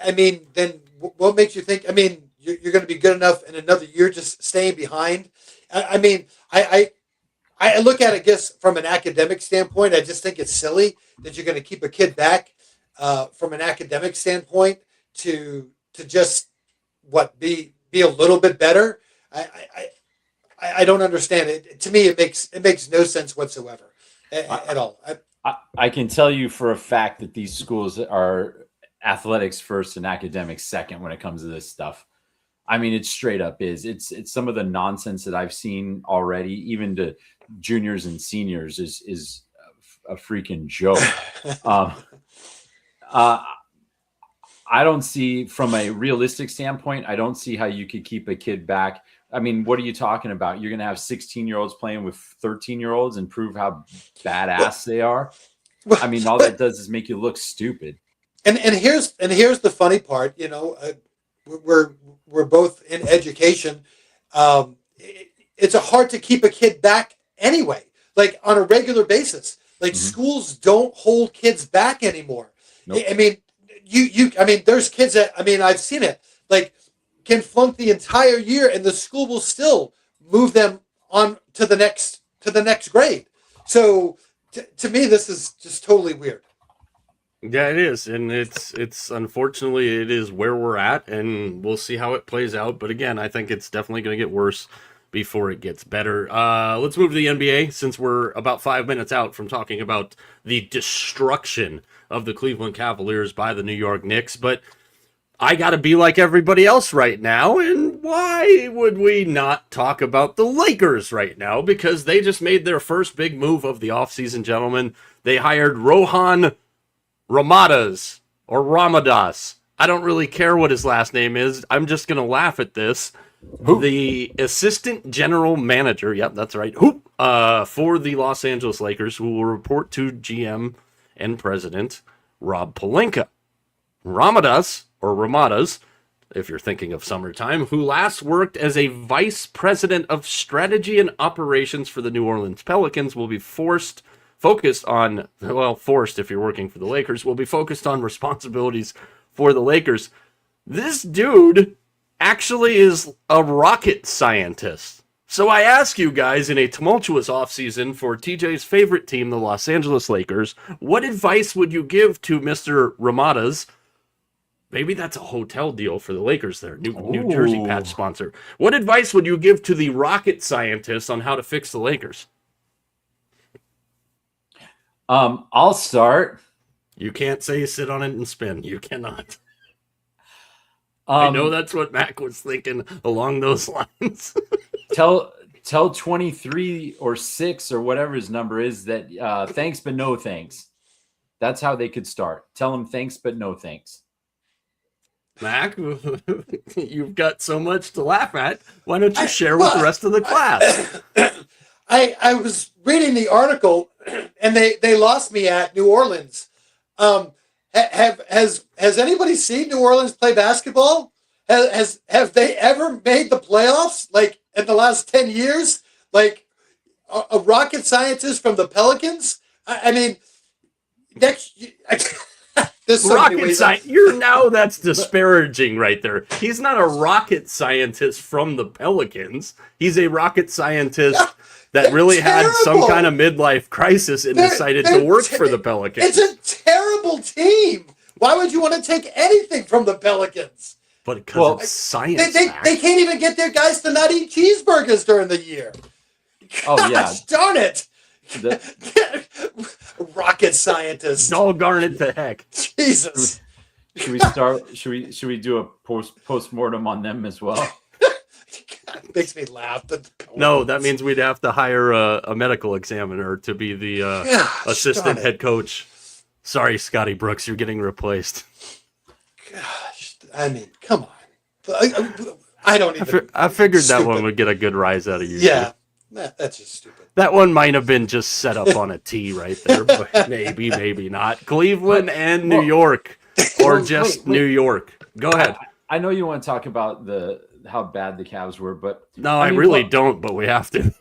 I mean, then what makes you think, I mean, you're going to be good enough in another year just staying behind? I mean, I look at it, I guess, from an academic standpoint. I just think it's silly that you're going to keep a kid back from an academic standpoint to just be a little bit better. I don't understand it. To me, it makes no sense whatsoever at all. I can tell you for a fact that these schools are athletics first and academics second when it comes to this stuff. I mean, it straight up is. It's some of the nonsense that I've seen already, even to juniors and seniors, is a freaking joke. I don't see, from a realistic standpoint, I don't see how you could keep a kid back. I mean, what are you talking about? You're going to have 16-year-olds playing with 13-year-olds and prove how badass they are? I mean, all that does is make you look stupid. And here's the funny part. You know, we're both in education. It's hard to keep a kid back anyway, like on a regular basis. Like, schools don't hold kids back anymore. Nope. I mean, I mean, there's kids that, I mean, I've seen it, like, can flunk the entire year and the school will still move them on to the next grade. So to me, this is just totally weird. Yeah, it is, and it's unfortunately it is where we're at, and we'll see how it plays out. But again, I think it's definitely going to get worse before it gets better. Let's move to the NBA, since we're about 5 minutes out from talking about the destruction of the Cleveland Cavaliers by the New York Knicks. But I got to be like everybody else right now, and why would we not talk about the Lakers right now? Because they just made their first big move of the offseason, gentlemen. They hired Rohan Ramadas, or Ramadas. I don't really care what his last name is. I'm just going to laugh at this. Who? The assistant general manager, yep, that's right, for the Los Angeles Lakers, who will report to GM and president Rob Pelinka. Ramadas, or Ramadas, if you're thinking of summertime, who last worked as a vice president of strategy and operations for the New Orleans Pelicans, will be focused if you're working for the Lakers, will be focused on responsibilities for the Lakers. This dude actually is a rocket scientist. So I ask you guys, in a tumultuous offseason for TJ's favorite team, the Los Angeles Lakers, what advice would you give to Mr. Ramadas? Maybe that's a hotel deal for the Lakers there, New Jersey patch sponsor. What advice would you give to the rocket scientist on how to fix the Lakers? I'll start. You can't say sit on it and spin. You cannot. I know that's what Mac was thinking along those lines. Tell 23 or 6 or whatever his number is that thanks but no thanks. That's how they could start. Tell him thanks but no thanks. Mac, you've got so much to laugh at. Why don't you share with the rest of the class? I was reading the article, and they lost me at New Orleans. Has anybody seen New Orleans play basketball? Have they ever made the playoffs, like, in the last 10 years? Like, a rocket scientist from the Pelicans? I mean, next. There's so many Rocket ways. science. That's disparaging right there. He's not a rocket scientist from the Pelicans. He's a rocket scientist that really had some kind of midlife crisis and decided to work for the Pelicans. It's a terrible team. Why would you want to take anything from the Pelicans? But because it's science. They can't even get their guys to not eat cheeseburgers during the year. Gosh, darn it. Rocket scientists. Doggone it to heck. Jesus. Should we start? Should we do a post-mortem on them as well? God, makes me laugh. No, that means we'd have to hire a medical examiner to be the assistant head coach. Sorry, Scotty Brooks, you're getting replaced. Gosh, I mean, come on. I don't even. I figured that one would get a good rise out of you. Yeah, that's just stupid. That one might have been just set up on a tee right there, but maybe not. Cleveland and New York, or just New York. Go ahead. I know you want to talk about how bad the Cavs were, but no, I really don't. But we have to.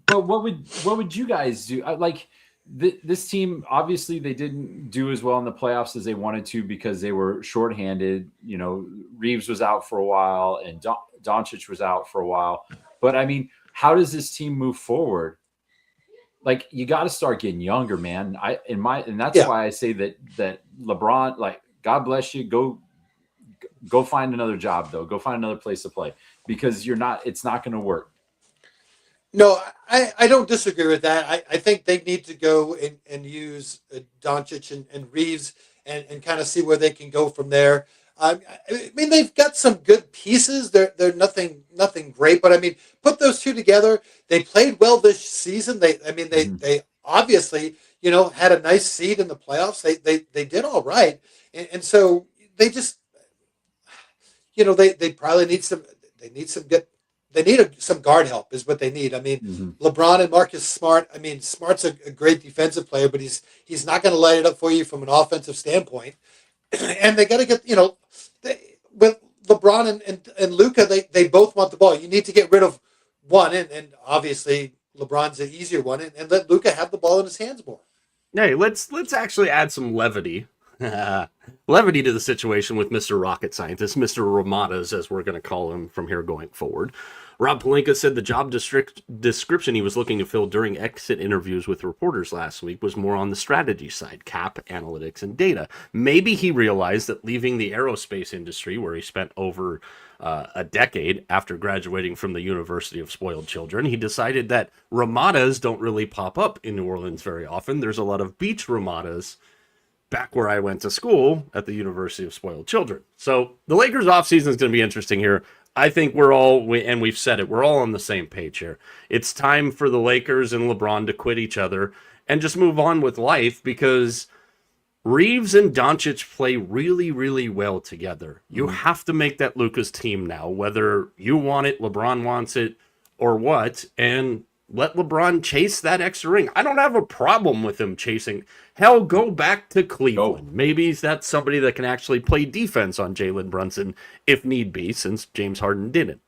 But what would you guys do? This team, obviously, they didn't do as well in the playoffs as they wanted to because they were shorthanded. You know, Reeves was out for a while and Doncic was out for a while. But I mean, how does this team move forward? Like, you got to start getting younger, man. And that's why I say that LeBron, like, God bless you. Go find another job, though. Go find another place to play because it's not going to work. No, I don't disagree with that. I think they need to go and use Doncic and Reeves and kind of see where they can go from there. I mean, they've got some good pieces. They're nothing great, but I mean, put those two together. They played well this season. They obviously, had a nice seed in the playoffs. They did all right, and so they just, they probably need some. They need some good. They need some guard help is what they need. I mean, LeBron and Marcus Smart. I mean, Smart's a great defensive player, but he's not going to light it up for you from an offensive standpoint. And they got to get, with LeBron and Luka, they both want the ball. You need to get rid of one, and obviously LeBron's an easier one, and let Luka have the ball in his hands more. Hey, let's actually add some levity. Levity to the situation with Mr. Rocket Scientist, Mr. Ramadas, as we're going to call him from here going forward. Rob Pelinka said the job description he was looking to fill during exit interviews with reporters last week was more on the strategy side, cap, analytics, and data. Maybe he realized that leaving the aerospace industry, where he spent over a decade after graduating from the University of Spoiled Children, he decided that Ramadas don't really pop up in New Orleans very often. There's a lot of beach Ramadas back where I went to school at the University of Spoiled Children. So the Lakers offseason is going to be interesting here. I think we've said it, we're all on the same page here. It's time for the Lakers and LeBron to quit each other and just move on with life because Reeves and Doncic play really, really well together. You have to make that Luka's team now, whether you want it, LeBron wants it, or what, and let LeBron chase that extra ring. I don't have a problem with him chasing. Hell, go back to Cleveland. Maybe that's somebody that can actually play defense on Jalen Brunson if need be, since James Harden didn't.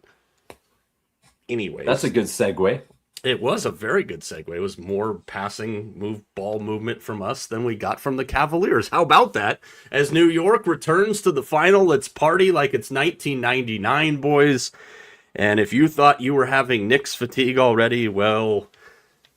Anyways. That's a good segue. It was a very good segue. It was more passing ball movement from us than we got from the Cavaliers. How about that? As New York returns to the final, let's party like it's 1999, boys. And if you thought you were having Knicks fatigue already, well,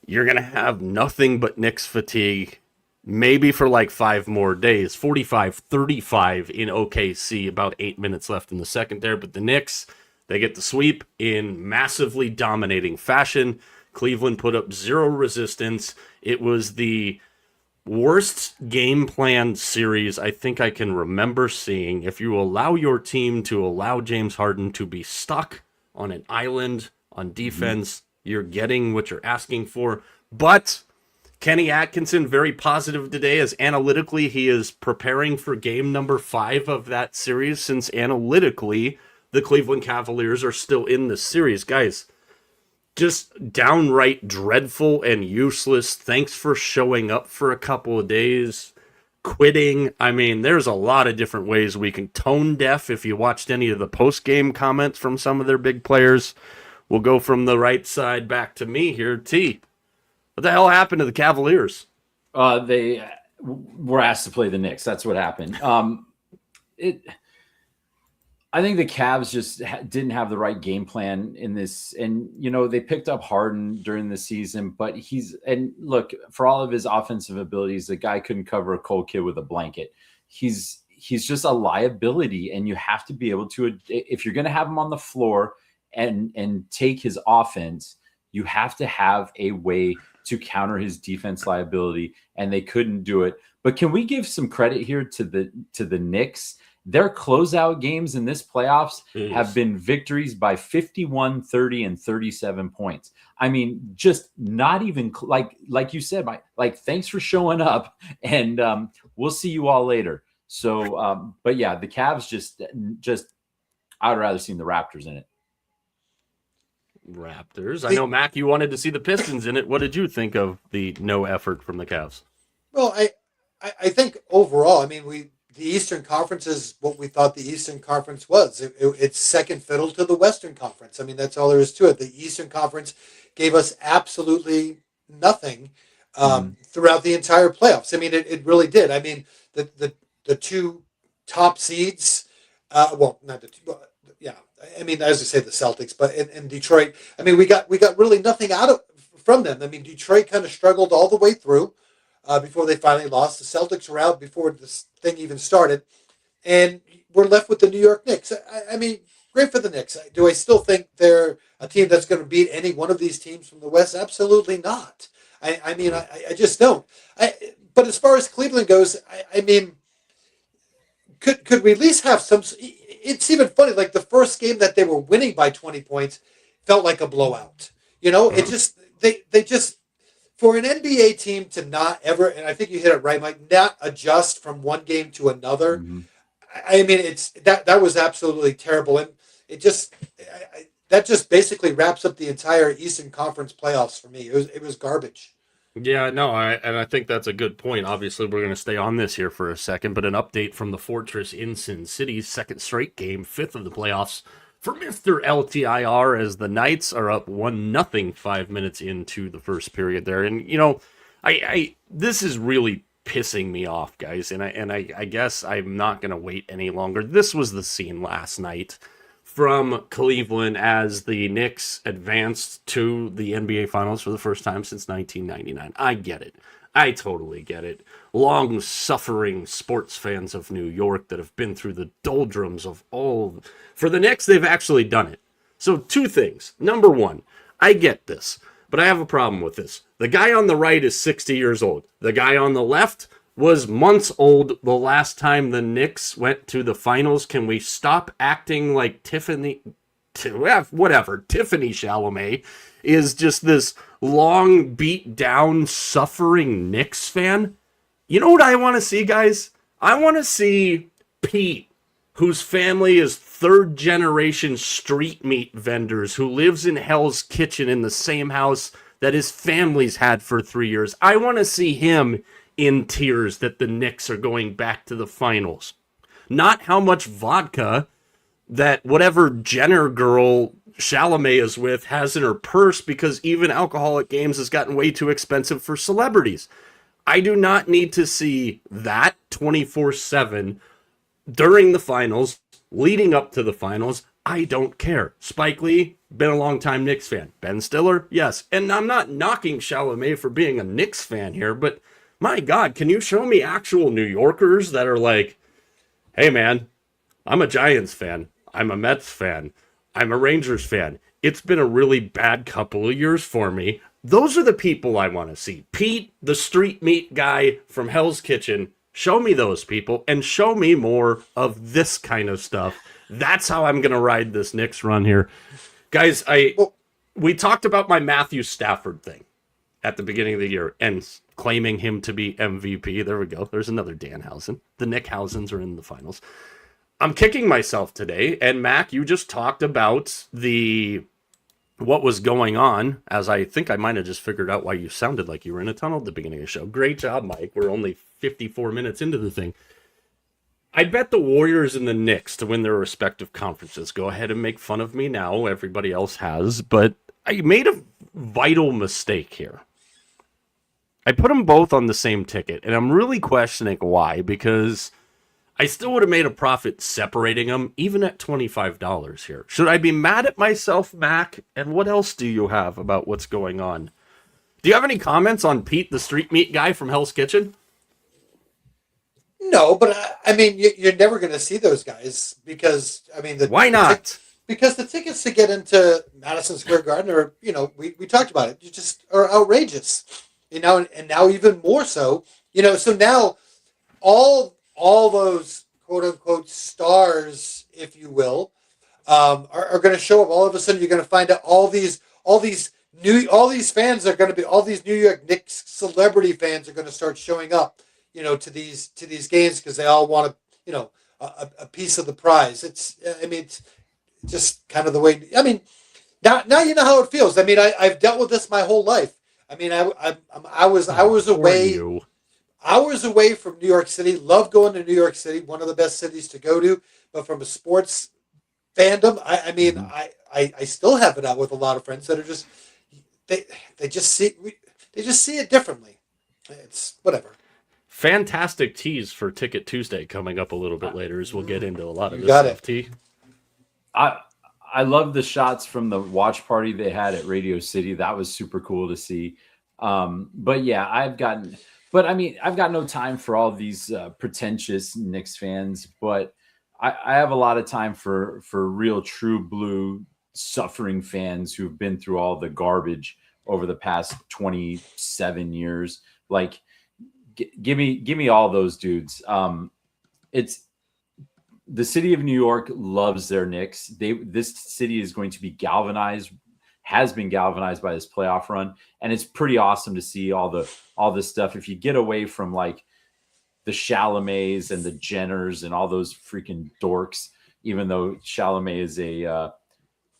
you're going to have nothing but Knicks fatigue, maybe for like 5 more days. 45-35 in OKC, about 8 minutes left in the second there. But the Knicks, they get the sweep in massively dominating fashion. Cleveland put up 0 resistance. It was the worst game plan series I think I can remember seeing. If you allow your team to allow James Harden to be stuck on an island on defense, you're getting what you're asking for. But Kenny Atkinson, very positive today, as analytically he is preparing for game number 5 of that series, since analytically the Cleveland Cavaliers are still in the series. Guys, just downright dreadful and useless. Thanks for showing up for a couple of days. Quitting. I mean, there's a lot of different ways we can tone deaf. If you watched any of the post-game comments from some of their big players, we'll go from the right side back to me here. T, what the hell happened to the Cavaliers? They were asked to play the Knicks. That's what happened. I think the Cavs just didn't have the right game plan in this. And, they picked up Harden during the season, but look, for all of his offensive abilities, the guy couldn't cover a cold kid with a blanket. He's just a liability, and you have to be able to, if you're going to have him on the floor and take his offense, you have to have a way to counter his defense liability, and they couldn't do it. But can we give some credit here to the Knicks? Their closeout games in this playoffs have been victories by 51, 30, and 37 points. I mean, just not even like you said, Mike, thanks for showing up, and we'll see you all later. So, but yeah, the Cavs just I'd rather seen the Raptors in it. Raptors. I know, Mac, you wanted to see the Pistons in it. What did you think of the no effort from the Cavs? Well, I think overall, I mean, the Eastern Conference is what we thought the Eastern Conference was. It's second fiddle to the Western Conference. I mean, that's all there is to it. The Eastern Conference gave us absolutely nothing throughout the entire playoffs. I mean, it really did. I mean, the two top seeds, well, not the two, yeah. I mean, as I say, the Celtics, but in Detroit, I mean, we got really nothing from them. I mean, Detroit kind of struggled all the way through. Before they finally lost. The Celtics were out before this thing even started. And we're left with the New York Knicks. I mean, great for the Knicks. Do I still think they're a team that's going to beat any one of these teams from the West? Absolutely not. I mean, I just don't. But as far as Cleveland goes, I mean, could we at least have some... It's even funny, like the first game that they were winning by 20 points felt like a blowout. It just... They just... For an NBA team to not ever, and I think you hit it right, Mike, not adjust from one game to another. Mm-hmm. I mean, it's that was absolutely terrible, and it just that just basically wraps up the entire Eastern Conference playoffs for me. It was garbage. Yeah, no, I think that's a good point. Obviously, we're going to stay on this here for a second, but an update from the Fortress in Sin City's second straight game, fifth of the playoffs, for Mr. LTIR, as the Knights are up 1-0 5 minutes into the first period there. And, I this is really pissing me off, guys, and I guess I'm not going to wait any longer. This was the scene last night from Cleveland as the Knicks advanced to the NBA Finals for the first time since 1999. I get it. I totally get it. Long-suffering sports fans of New York that have been through the doldrums of all... For the Knicks, they've actually done it. So, two things. Number one, I get this, but I have a problem with this. The guy on the right is 60 years old. The guy on the left was months old the last time the Knicks went to the finals. Can we stop acting like Tiffany Chalamet is just this long, beat down, suffering Knicks fan? You know what I want to see, guys? I want to see Pete, whose family is third generation street meat vendors, who lives in Hell's Kitchen in the same house that his family's had for 3 years. I want to see him in tears that the Knicks are going back to the finals. Not how much vodka that whatever Jenner girl Chalamet is with has in her purse, because even alcohol at games has gotten way too expensive for celebrities. I do not need to see that 24/7 during the finals, leading up to the finals. I don't care. Spike Lee, been a long time Knicks fan. Ben Stiller, yes. And I'm not knocking Chalamet for being a Knicks fan here, but my God, can you show me actual New Yorkers that are like, hey man, I'm a Giants fan. I'm a Mets fan. I'm a Rangers fan. It's been a really bad couple of years for me. Those are the people I want to see. Pete, the street meat guy from Hell's Kitchen, show me those people and show me more of this kind of stuff. That's how I'm going to ride this Knicks run here. Guys, we talked about my Matthew Stafford thing at the beginning of the year and claiming him to be MVP. There we go. There's another Danhausen. The Nickhausens are in the finals. I'm kicking myself today. And Mac, you just talked about what was going on, as I think I might have just figured out why you sounded like you were in a tunnel at the beginning of the show. Great job, Mike. We're only 54 minutes into the thing. I bet the Warriors and the Knicks to win their respective conferences. Go ahead and make fun of me now. Everybody else has. But I made a vital mistake here. I put them both on the same ticket, and I'm really questioning why, because I still would have made a profit separating them, even at $25 here. Should I be mad at myself, Mac? And what else do you have about what's going on? Do you have any comments on Pete, the street meat guy from Hell's Kitchen? No, but I mean, you're never going to see those guys because I mean, Why not? because the tickets to get into Madison Square Garden are, we talked about it, you just are outrageous, and now even more so, so now all those quote unquote stars, if you will, are going to show up. All of a sudden, you're going to find out all these fans are going to be all these New York Knicks celebrity fans are going to start showing up, to these games because they all want a piece of the prize. It's just kind of the way. I mean, now you know how it feels. I mean, I've dealt with this my whole life. I mean, I was away. Hours away from New York City. Love going to New York City, one of the best cities to go to. But from a sports fandom, I still have it out with a lot of friends that are just they just see it differently. It's whatever. Fantastic tease for Ticket Tuesday coming up a little bit later as we'll get into a lot of this got stuff. it. T. I love the shots from the watch party they had at Radio City. That was super cool to see. But yeah, I've got no time for all these pretentious Knicks fans, but I have a lot of time for real true blue suffering fans who've been through all the garbage over the past 27 years. Like, give me all those dudes. It's the city of New York loves their Knicks. This city is going to be galvanized, has been galvanized by this playoff run, and it's pretty awesome to see all this stuff. If you get away from like the Chalamets and the Jenners and all those freaking dorks, even though Chalamet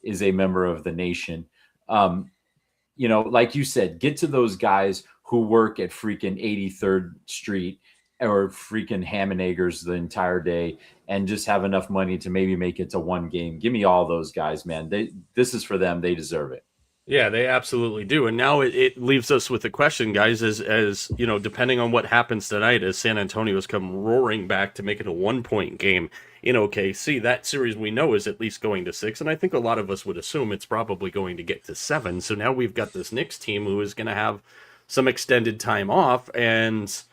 is a member of the nation, like you said, get to those guys who work at freaking 83rd Street or freaking Ham and Eggers the entire day and just have enough money to maybe make it to one game. Give me all those guys, man. This is for them. They deserve it. Yeah, they absolutely do. And now it leaves us with the question, guys, as depending on what happens tonight, as San Antonio's come roaring back to make it a 1-point game in OKC, that series we know is at least going to 6. And I think a lot of us would assume it's probably going to get to 7. So now we've got this Knicks team who is going to have some extended time off, and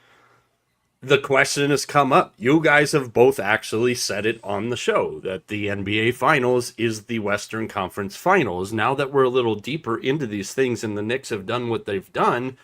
the question has come up. You guys have both actually said it on the show that the NBA Finals is the Western Conference Finals. Now that we're a little deeper into these things and the Knicks have done what they've done,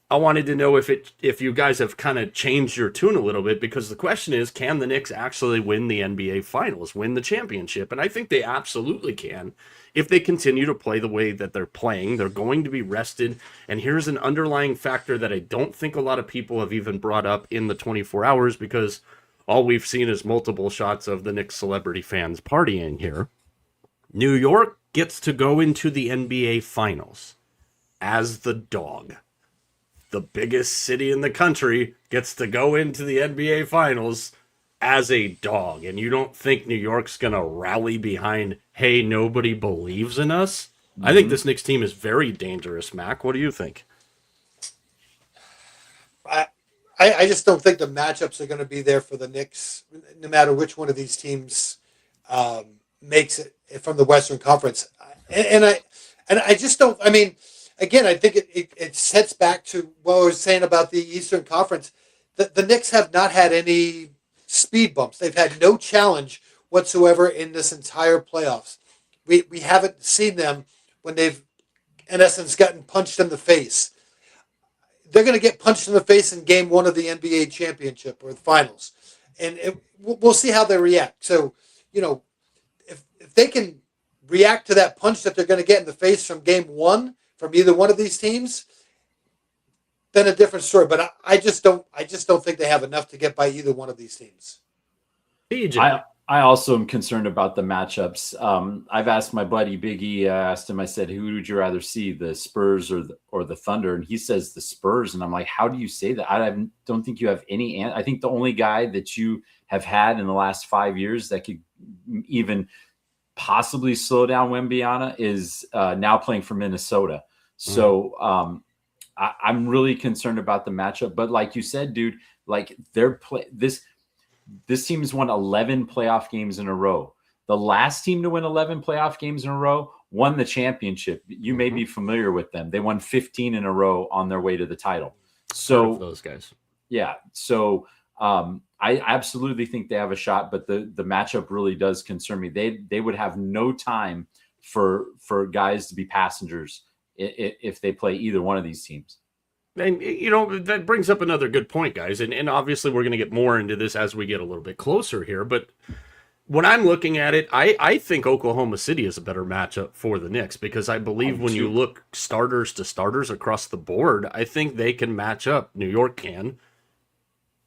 I wanted to know if you guys have kind of changed your tune a little bit, because the question is, can the Knicks actually win the NBA Finals, win the championship? And I think they absolutely can. If they continue to play the way that they're playing, they're going to be rested. And here's an underlying factor that I don't think a lot of people have even brought up in the 24 hours, because all we've seen is multiple shots of the Knicks celebrity fans partying here. New York gets to go into the NBA Finals as the dog. The biggest city in the country gets to go into the NBA Finals as a dog. And you don't think New York's going to rally behind, hey, nobody believes in us? Mm-hmm. I think this Knicks team is very dangerous, Mac. What do you think? I just don't think the matchups are going to be there for the Knicks, no matter which one of these teams makes it from the Western Conference. And I just don't, I mean, again, I think it sets back to what I was saying about the Eastern Conference. The Knicks have not had any speed bumps. They've had no challenge whatsoever in this entire playoffs. We haven't seen them when they've, in essence, gotten punched in the face. They're going to get punched in the face in game 1 of the NBA championship or the finals. And we'll see how they react. So, if they can react to that punch that they're going to get in the face from game 1 from either one of these teams, then a different story. But I just don't think they have enough to get by either one of these teams. I also am concerned about the matchups. I've asked my buddy Biggie. I asked him. I said, "Who would you rather see, the Spurs or the Thunder?" And he says the Spurs. And I'm like, "How do you say that?" I don't think you have any. I think the only guy that you have had in the last 5 years that could even possibly slow down Wembanyama is now playing for Minnesota. So I'm really concerned about the matchup. But like you said, dude, like this team's won 11 playoff games in a row. The last team to win 11 playoff games in a row won the championship. You may be familiar with them. They won 15 in a row on their way to the title. So those guys. Yeah. So I absolutely think they have a shot, but the matchup really does concern me. They would have no time for guys to be passengers if they play either one of these teams. And, that brings up another good point, guys. And obviously we're going to get more into this as we get a little bit closer here. But when I'm looking at it, I think Oklahoma City is a better matchup for the Knicks because I believe when you look starters to starters across the board, I think they can match up. New York can.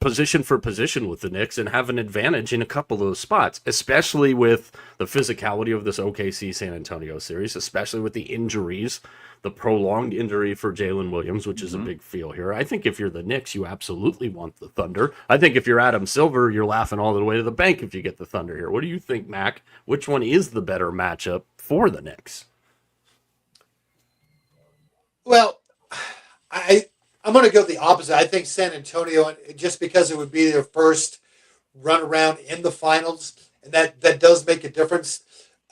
Position for position with the Knicks and have an advantage in a couple of those spots, especially with the physicality of this OKC San Antonio series, especially with the injuries, the prolonged injury for Jalen Williams, which is a big feel here. I think if you're the Knicks, you absolutely want the Thunder. I think if you're Adam Silver, you're laughing all the way to the bank if you get the Thunder here. What do you think, Mac? Which one is the better matchup for the Knicks? Well, I'm going to go the opposite. I think San Antonio, just because it would be their first run around in the finals, and that does make a difference.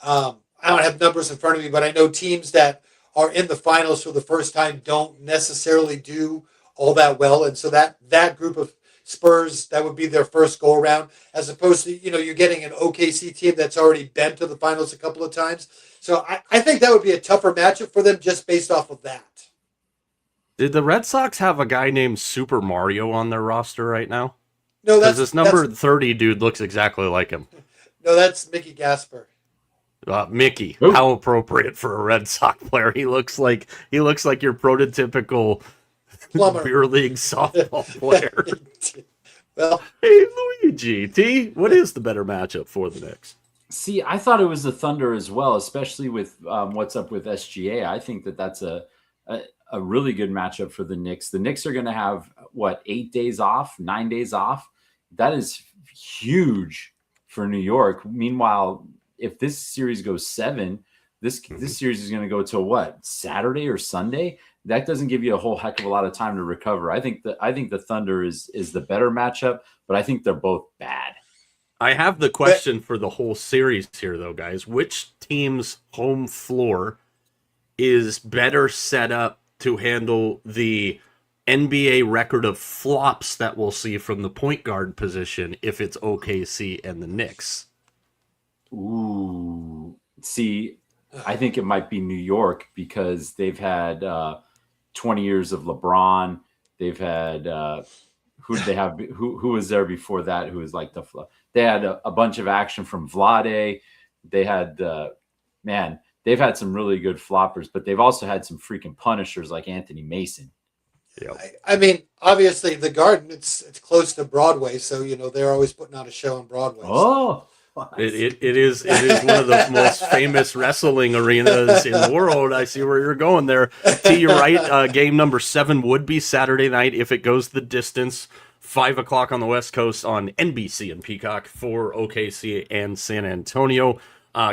I don't have numbers in front of me, but I know teams that are in the finals for the first time don't necessarily do all that well, and so that group of Spurs, that would be their first go around, as opposed to you're getting an OKC team that's already been to the finals a couple of times. So I think that would be a tougher matchup for them just based off of that. Did the Red Sox have a guy named Super Mario on their roster right now? No, because this number 30 dude looks exactly like him. No, that's Mickey Gasper. Mickey, Ooh. How appropriate for a Red Sox player. He looks like your prototypical Plumber. beer league softball player. Well, hey, Luigi, T, what is the better matchup for the Knicks? See, I thought it was the Thunder as well, especially with what's up with SGA. I think that's a really good matchup for the Knicks. The Knicks are going to have 8 days off, 9 days off. That is huge for New York. Meanwhile, if this series goes 7, this series is going to go to Saturday or Sunday. That doesn't give you a whole heck of a lot of time to recover. I think the Thunder is the better matchup, but I think they're both bad. I have the question for the whole series here, though, guys. Which team's home floor is better set up to handle the NBA record of flops that we'll see from the point guard position if it's OKC and the Knicks? Ooh. See, I think it might be New York because they've had 20 years of LeBron. They've had who did they have? Who was there before that? Who was like the flop? They had a bunch of action from Vlade. They had they've had some really good floppers, but they've also had some freaking punishers like Anthony Mason. Yep. I mean, obviously the Garden, it's close to Broadway, so they're always putting on a show on Broadway. Oh, it is one of the most famous wrestling arenas in the world. I see where you're going there. T, you're right. Game number 7 would be Saturday night if it goes the distance. 5 o'clock on the West Coast on NBC and Peacock for OKC and San Antonio.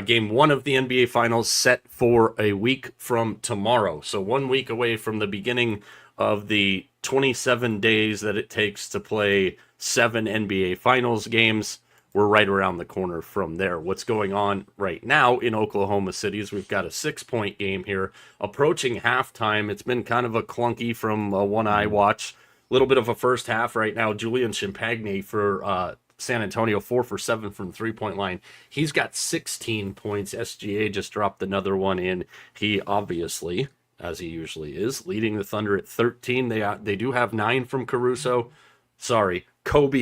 Game 1 of the NBA Finals set for a week from tomorrow. So 1 week away from the beginning of the 27 days that it takes to play 7 NBA Finals games. We're right around the corner from there. What's going on right now in Oklahoma City is we've got a 6-point game here approaching halftime. It's been kind of a clunky from one eye watch. A little bit of a first half right now. Julian Champagne for San Antonio, 4 for 7 from the 3-point line. He's got 16 points. SGA just dropped another one in. He obviously, as he usually is, leading the Thunder at 13. They do have 9 from Kobe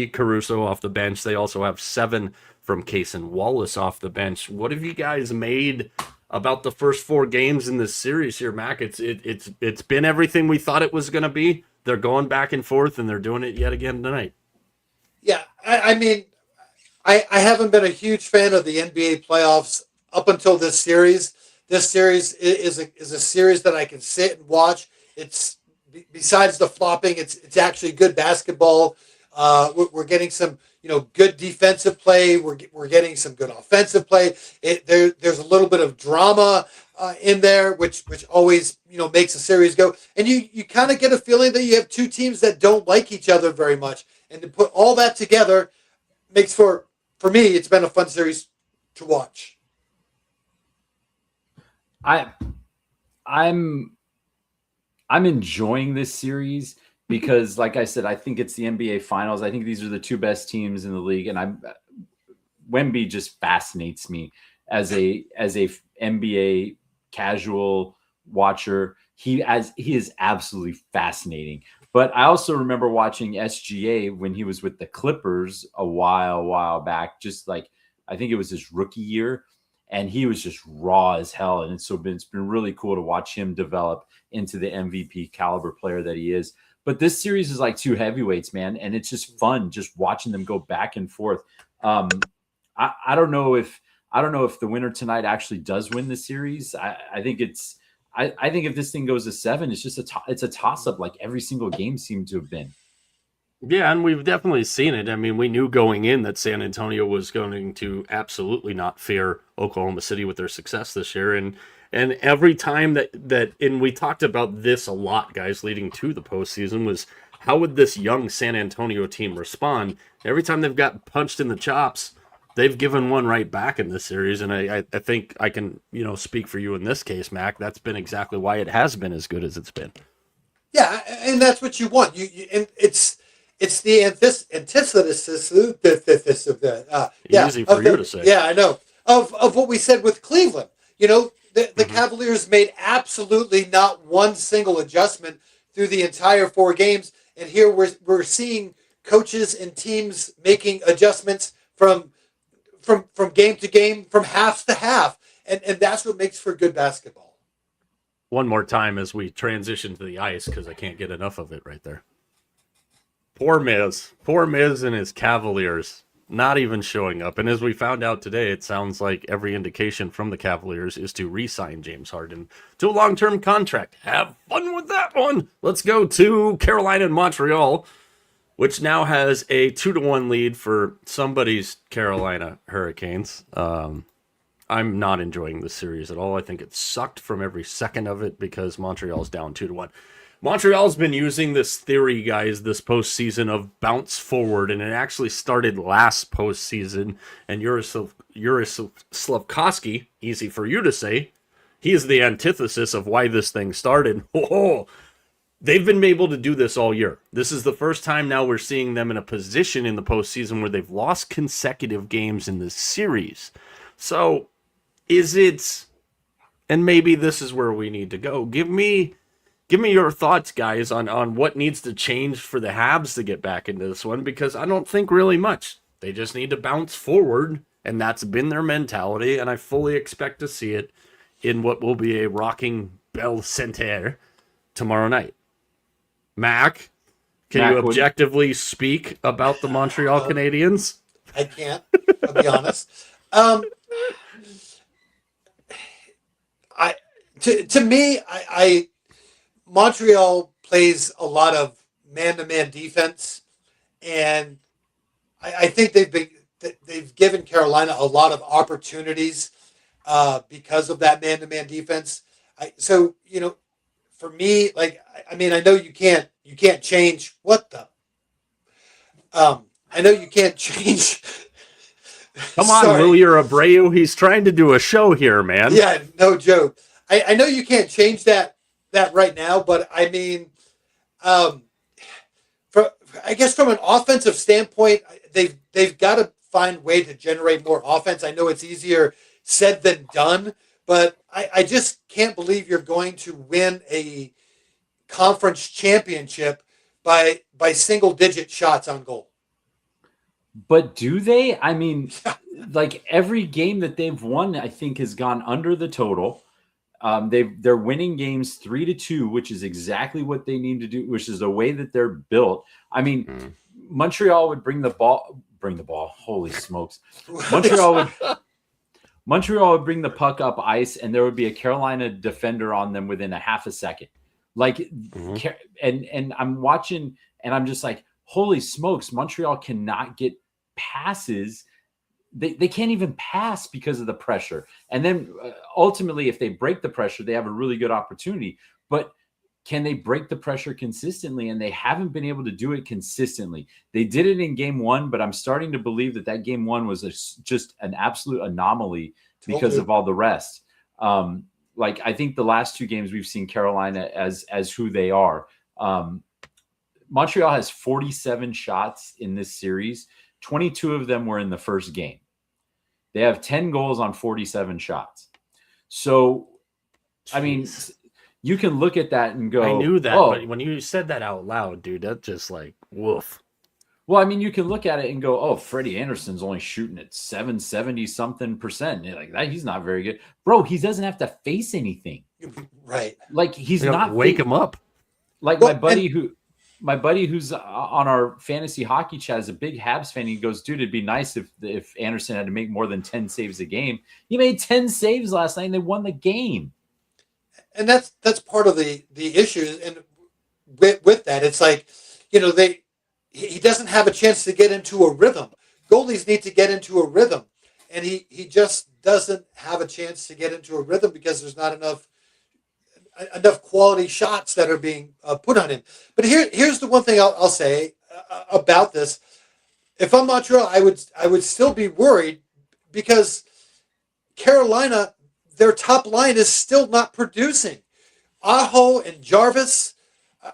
Caruso off the bench. They also have 7 from Cason Wallace off the bench. What have you guys made about the first 4 games in this series here, Mac? It's been everything we thought it was going to be. They're going back and forth, and they're doing it yet again tonight. Yeah, I mean, I haven't been a huge fan of the NBA playoffs up until this series. This series is a series that I can sit and watch. It's besides the flopping, it's actually good basketball. We're getting some, good defensive play. We're getting some good offensive play. There's a little bit of drama in there, which always makes a series go. And you kind of get a feeling that you have two teams that don't like each other very much, and to put all that together makes for me, it's been a fun series to watch. I'm enjoying this series because, like I said, I think it's the NBA Finals. I think these are the two best teams in the league, and Wemby just fascinates me as a NBA casual watcher. He is absolutely fascinating. But I also remember watching SGA when he was with the Clippers a while back, just like I think it was his rookie year, and he was just raw as hell. And it's been really cool to watch him develop into the MVP caliber player that he is. But this series is like two heavyweights, man, and it's just fun just watching them go back and forth. I don't know if the winner tonight actually does win the series. I think if this thing goes to 7, it's just it's a toss up like every single game seemed to have been. Yeah, and we've definitely seen it. I mean, we knew going in that San Antonio was going to absolutely not fear Oklahoma City with their success this year. And every time that and we talked about this a lot, guys, leading to the postseason, was how would this young San Antonio team respond? Every time they've got punched in the chops, they've given one right back in this series. And I think I can, speak for you in this case, Mac. That's been exactly why it has been as good as it's been. Yeah, and that's what you want. And it's the antithesis of that. Easy for you to say. Yeah, I know. Of what we said with Cleveland. The Cavaliers made absolutely not one single adjustment through the entire 4 games, and here we're seeing coaches and teams making adjustments from game to game, from half to half, and that's what makes for good basketball. One more time as we transition to the ice, because I can't get enough of it right there. Poor Miz and his Cavaliers not even showing up. And as we found out today, it sounds like every indication from the Cavaliers is to re-sign James Harden to a long-term contract. Have fun with that one. Let's go to Carolina and Montreal, which now has a 2-1 lead for somebody's Carolina Hurricanes. I'm not enjoying this series at all. I think it sucked from every second of it because Montreal's down 2-1. Montreal's been using this theory, guys, this postseason of bounce forward, and it actually started last postseason. And Slavkovsky, easy for you to say, he is the antithesis of why this thing started. Oh, they've been able to do this all year. This is the first time now we're seeing them in a position in the postseason where they've lost consecutive games in this series. So, is it, and maybe this is where we need to go. Give me your thoughts, guys, on what needs to change for the Habs to get back into this one, because I don't think really much. They just need to bounce forward, and that's been their mentality, and I fully expect to see it in what will be a rocking Bell Center tomorrow night. Mac, can you objectively speak about the Montreal Canadiens? I can't, I'll be honest. To me, Montreal plays a lot of man-to-man defense, and I think they've given Carolina a lot of opportunities because of that man-to-man defense. For me, I know you can't change what the. I know you can't change. Come on, Lulier Abreu. He's trying to do a show here, man. Yeah, no joke. I know you can't change that right now, but I mean, I guess from an offensive standpoint, they've got to find a way to generate more offense. I know it's easier said than done, but I just can't believe you're going to win a conference championship by single-digit shots on goal. But do they? I mean, like every game that they've won, I think, has gone under the total. They're winning games 3-2, which is exactly what they need to do, which is the way that they're built. I mean, Montreal would bring the ball. Holy smokes. Montreal would bring the puck up ice, and there would be a Carolina defender on them within a half a second. And I'm watching, and I'm just like, holy smokes, Montreal cannot get passes. They can't even pass because of the pressure. And then ultimately, if they break the pressure, they have a really good opportunity. But can they break the pressure consistently? And they haven't been able to do it consistently. They did it in game one, but I'm starting to believe that game one was just an absolute anomaly because of all the rest. Like, I think the last two games we've seen Carolina as who they are. Montreal has 47 shots in this series. 22 of them were in the first game. They have 10 goals on 47 shots. So, I mean, you can look at that and go, I knew that, oh. But when you said that out loud, dude, that's just like, woof. Well, I mean, you can look at it and go, oh, Freddie Anderson's only shooting at 770-something%. You're like, that, he's not very good. Bro, he doesn't have to face anything. Right. Like, he's not. Wake him up. Like, my buddy who's on our fantasy hockey chat is a big Habs fan. He goes, dude, it'd be nice if Anderson had to make more than 10 saves a game. He made 10 saves last night and they won the game. And that's part of the issue. And with that, it's like, he doesn't have a chance to get into a rhythm. Goalies need to get into a rhythm. And he just doesn't have a chance to get into a rhythm because there's not enough quality shots that are being put on him. But here's the one thing I'll say about this. If I'm Montreal, I would still be worried because Carolina, their top line is still not producing. Aho and Jarvis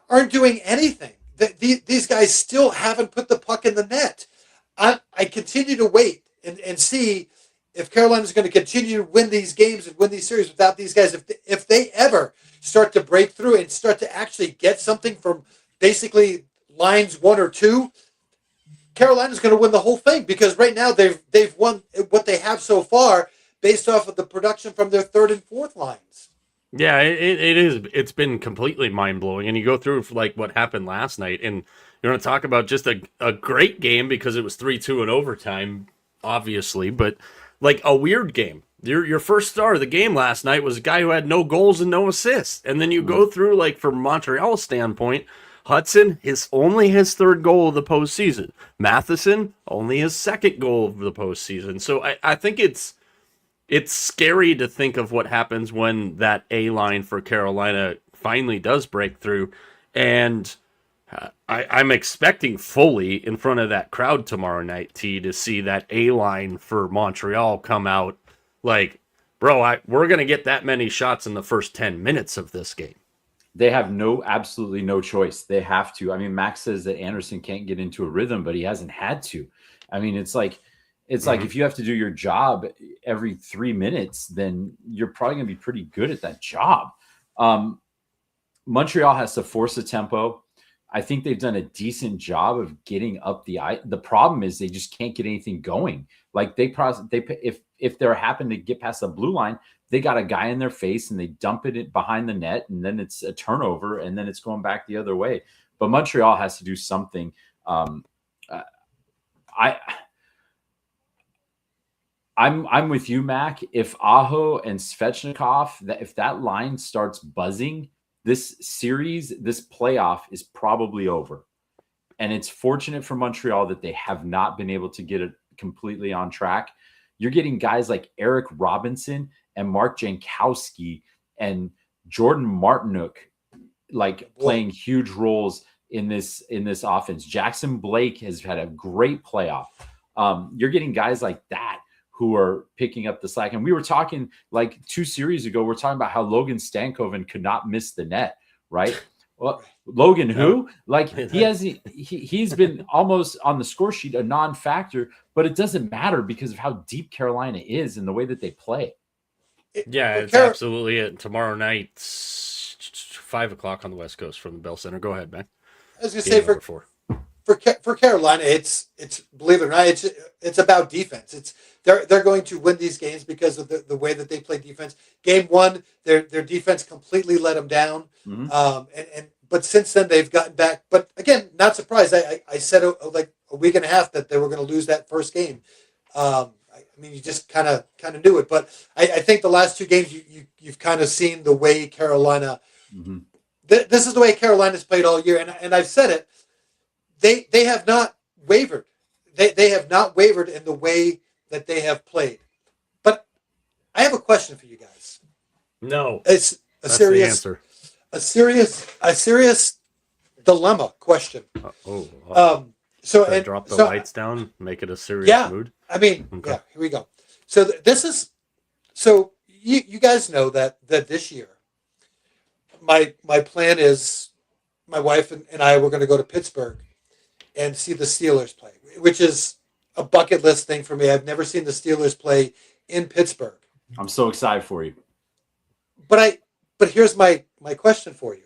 aren't doing anything. These guys still haven't put the puck in the net. I continue to wait and see if Carolina's going to continue to win these games and win these series without these guys. If they ever start to break through and start to actually get something from basically lines 1 or 2, Carolina's going to win the whole thing because right now they've won what they have so far based off of the production from their third and fourth lines. Yeah, it is. It's been completely mind-blowing. And you go through like what happened last night, and you're going to talk about just a great game because it was 3-2 in overtime, obviously, but like a weird game. Your first star of the game last night was a guy who had no goals and no assists. And then you go through, like, from Montreal's standpoint, Hudson is only his third goal of the postseason. Matheson, only his second goal of the postseason. So I think it's scary to think of what happens when that A line for Carolina finally does break through. And I'm expecting fully in front of that crowd tomorrow night, T, to see that A line for Montreal come out like, bro, we're going to get that many shots in the first 10 minutes of this game. They have absolutely no choice. They have to. I mean, Max says that Anderson can't get into a rhythm, but he hasn't had to. I mean, it's like if you have to do your job every 3 minutes, then you're probably going to be pretty good at that job. Montreal has to force a tempo. I think they've done a decent job of getting up the ice. The problem is they just can't get anything going. Like if they're happen to get past the blue line, they got a guy in their face and they dump it behind the net, and then it's a turnover, and then it's going back the other way. But Montreal has to do something. I'm with you, Mac. If Aho and Svechnikov, if that line starts buzzing, this series, this playoff is probably over. And it's fortunate for Montreal that they have not been able to get it completely on track. You're getting guys like Eric Robinson and Mark Jankowski and Jordan Martinook playing huge roles in this offense. Jackson Blake has had a great playoff. You're getting guys like that who are picking up the slack. And we were talking like 2 series ago, we're talking about how Logan Stankoven could not miss the net, right? Well, Logan, who? Like he's been almost on the score sheet a non-factor, but it doesn't matter because of how deep Carolina is and the way that they play. Yeah, it's absolutely it. Tomorrow night, 5:00 on the West Coast from the Bell Center. Go ahead, man. I was going to say for Carolina, it's believe it or not, it's about defense. They're going to win these games because of the way that they play defense. Game 1, their defense completely let them down. Mm-hmm. But since then they've gotten back. But again, not surprised. I said like a week and a half that they were going to lose that first game. I mean, you just kind of knew it. But I think the last 2 games you've kind of seen the way Carolina. Mm-hmm. This is the way Carolina's played all year, and I've said it. they have not wavered. They have not wavered in the way that they have played. But I have a question for you guys. No, It's a that's serious, the answer. a serious dilemma question. So Should I and drop the so lights down, make it a serious yeah, mood? I mean, Okay. yeah, here we go. So this is so you guys know that this year my plan is my wife and I were going to go to Pittsburgh and see the Steelers play, which is a bucket list thing for me. I've never seen the Steelers play in Pittsburgh. I'm so excited for you. But here's my question for you.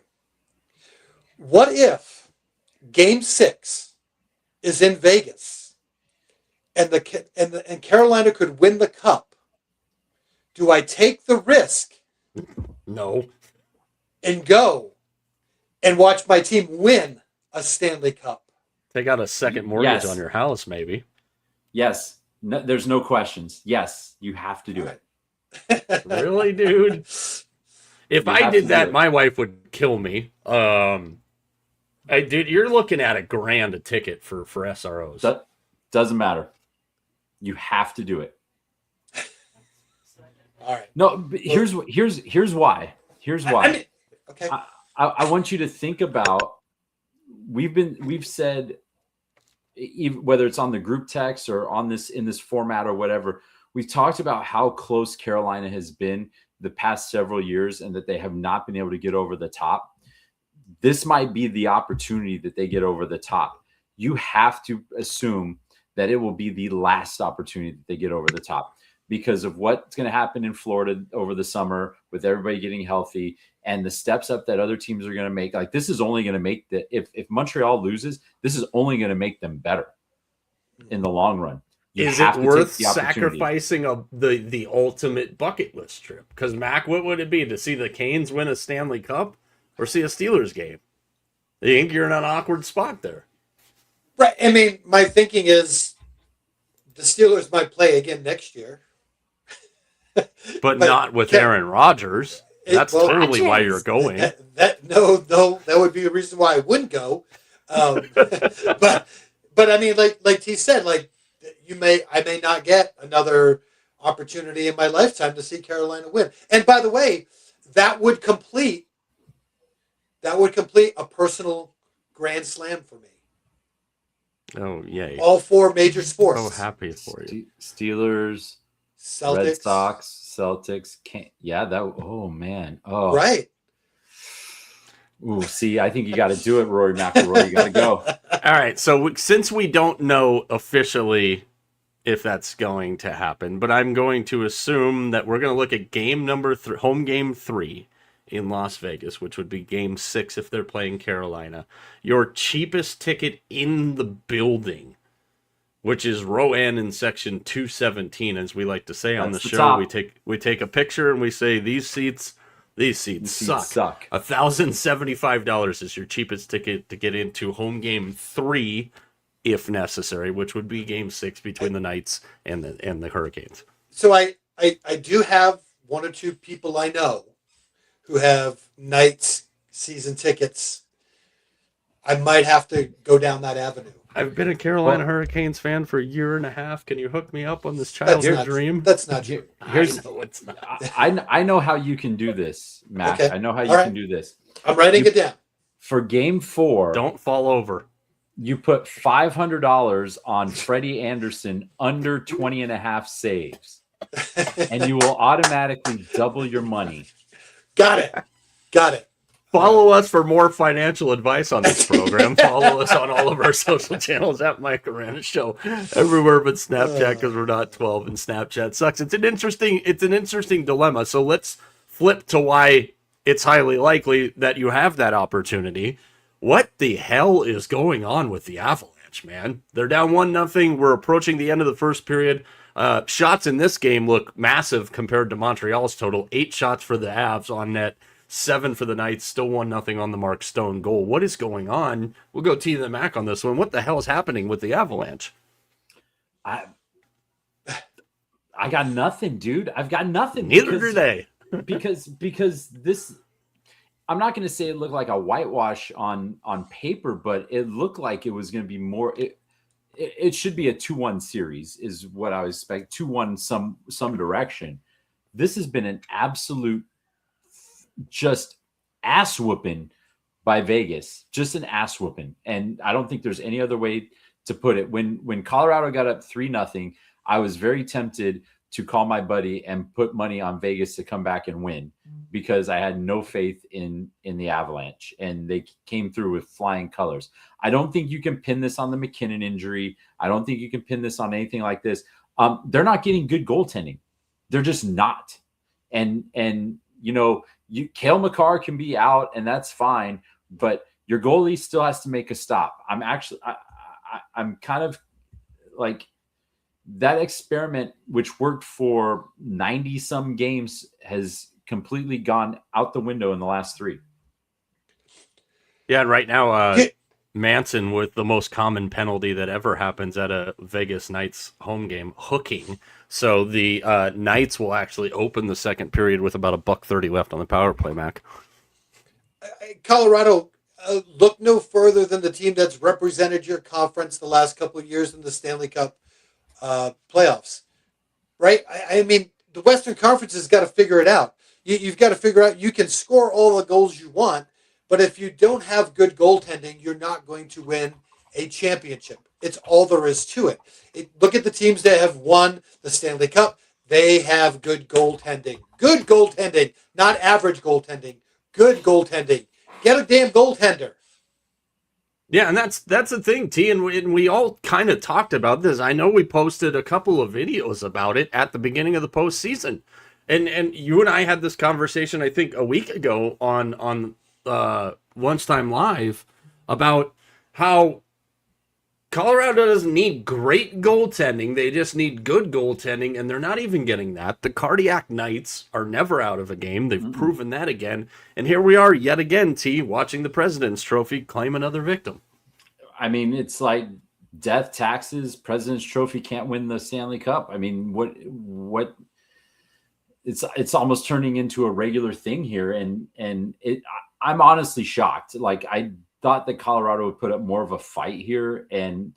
What if Game 6 is in Vegas and Carolina could win the cup? Do I take the risk No. and go and watch my team win a Stanley Cup? Take out a second mortgage Yes. on your house, maybe. Yes. No, there's no questions. Yes, you have to do it. Really, dude? If You I have did to that, do it. my wife would kill me. Dude, you're looking at $1,000 a ticket for SROs. That doesn't matter. You have to do it. All right. No, but here's why. Here's why. I mean, okay. I want you to think about. We've said, whether it's on the group text or on this in this format or whatever, we've talked about how close Carolina has been the past several years and that they have not been able to get over the top. This might be the opportunity that they get over the top. You have to assume that it will be the last opportunity that they get over the top because of what's going to happen in Florida over the summer with everybody getting healthy and the steps up that other teams are going to make. Like, this is only going to make if Montreal loses, this is only going to make them better in the long run. You Is have it to worth take the opportunity. sacrificing the ultimate bucket list trip? Because, Mac, what would it be to see the Canes win a Stanley Cup or see a Steelers game? You think you're in an awkward spot there? Right. I mean, my thinking is the Steelers might play again next year. But not with Aaron Rodgers. That's totally why you're going. No, that would be a reason why I wouldn't go. But I mean, like T said, like I may not get another opportunity in my lifetime to see Carolina win. And by the way, that would complete a personal grand slam for me. Oh, yay. All 4 major sports. So happy for you. Steelers, Celtics, Red Sox, Celtics. Oh man. Oh, right. Ooh, see, I think you got to do it, Rory McIlroy. You got to go. All right, so since we don't know officially if that's going to happen, but I'm going to assume that we're going to look at home game 3 in Las Vegas, which would be game 6 if they're playing Carolina. Your cheapest ticket in the building, which is row N in section 217, as we like to say on the show. Top. We take a picture and we say these seats suck. $1,075 is your cheapest ticket to get into home game 3, if necessary, which would be game 6 between the Knights and the Hurricanes. So I do have 1 or 2 people I know who have Knights season tickets. I might have to go down that avenue. I've been a Carolina Hurricanes fan for a year and a half. Can you hook me up on this childhood dream? That's not true. I know it's not. I know how you can do this, Mac. Okay. I know how you All can do this. I'm writing it down. For game 4, Don't fall over. you put $500 on Freddie Anderson under 20.5 saves, and you will automatically double your money. Got it. Follow us for more financial advice on this program. Follow us on all of our social channels at Mike Arana Show everywhere but Snapchat, because we're not 12 and Snapchat sucks. It's an interesting dilemma. So let's flip to why it's highly likely that you have that opportunity. What the hell is going on with the Avalanche, man? They're down 1-0. We're approaching the end of the first period. Shots in this game look massive compared to Montreal's total. 8 shots for the Avs on net, 7 for the Knights, still 1-0 on the Mark Stone goal. What is going on? We'll go T the Mac on this one. What the hell is happening with the Avalanche? I got nothing, dude. I've got nothing. Neither do they. because this, I'm not going to say it looked like a whitewash on paper, but it looked like it was going to be more. It should be a 2-1 series, is what I was expecting. 2-1 some direction. This has been an absolute just ass whooping by Vegas, just an ass whooping, and I don't think there's any other way to put it. When Colorado got up 3-0, I was very tempted to call my buddy and put money on Vegas to come back and win because I had no faith in the Avalanche, and they came through with flying colors. I don't think you can pin this on the McKinnon injury. I don't think you can pin this on anything like this. They're not getting good goaltending. They're just not. And Cale Makar can be out, and that's fine, but your goalie still has to make a stop. I'm kind of like that experiment, which worked for 90 some games, has completely gone out the window in the last 3. Yeah, and right now, Manson with the most common penalty that ever happens at a Vegas Knights home game, hooking. So the Knights will actually open the second period with about $1.30 left on the power play, Mac. Colorado, look no further than the team that's represented your conference the last couple of years in the Stanley Cup playoffs, right? I mean, the Western Conference has got to figure it out. You've got to figure out you can score all the goals you want, but if you don't have good goaltending, you're not going to win a championship. It's all there is to it. Look at the teams that have won the Stanley Cup. They have good goaltending. Good goaltending, not average goaltending. Good goaltending. Get a damn goaltender. Yeah, and that's the thing, T, and we all kind of talked about this. I know we posted a couple of videos about it at the beginning of the postseason, and you and I had this conversation, I think, a week ago on Lunchtime Live about how Colorado doesn't need great goaltending. They just need good goaltending, and they're not even getting that. The Cardiac Knights are never out of a game. They've proven that again. And here we are yet again, T, watching the President's Trophy claim another victim. I mean, it's like death, taxes, President's Trophy can't win the Stanley Cup. I mean, what it's almost turning into a regular thing here. And I'm honestly shocked. Like, I thought that Colorado would put up more of a fight here, and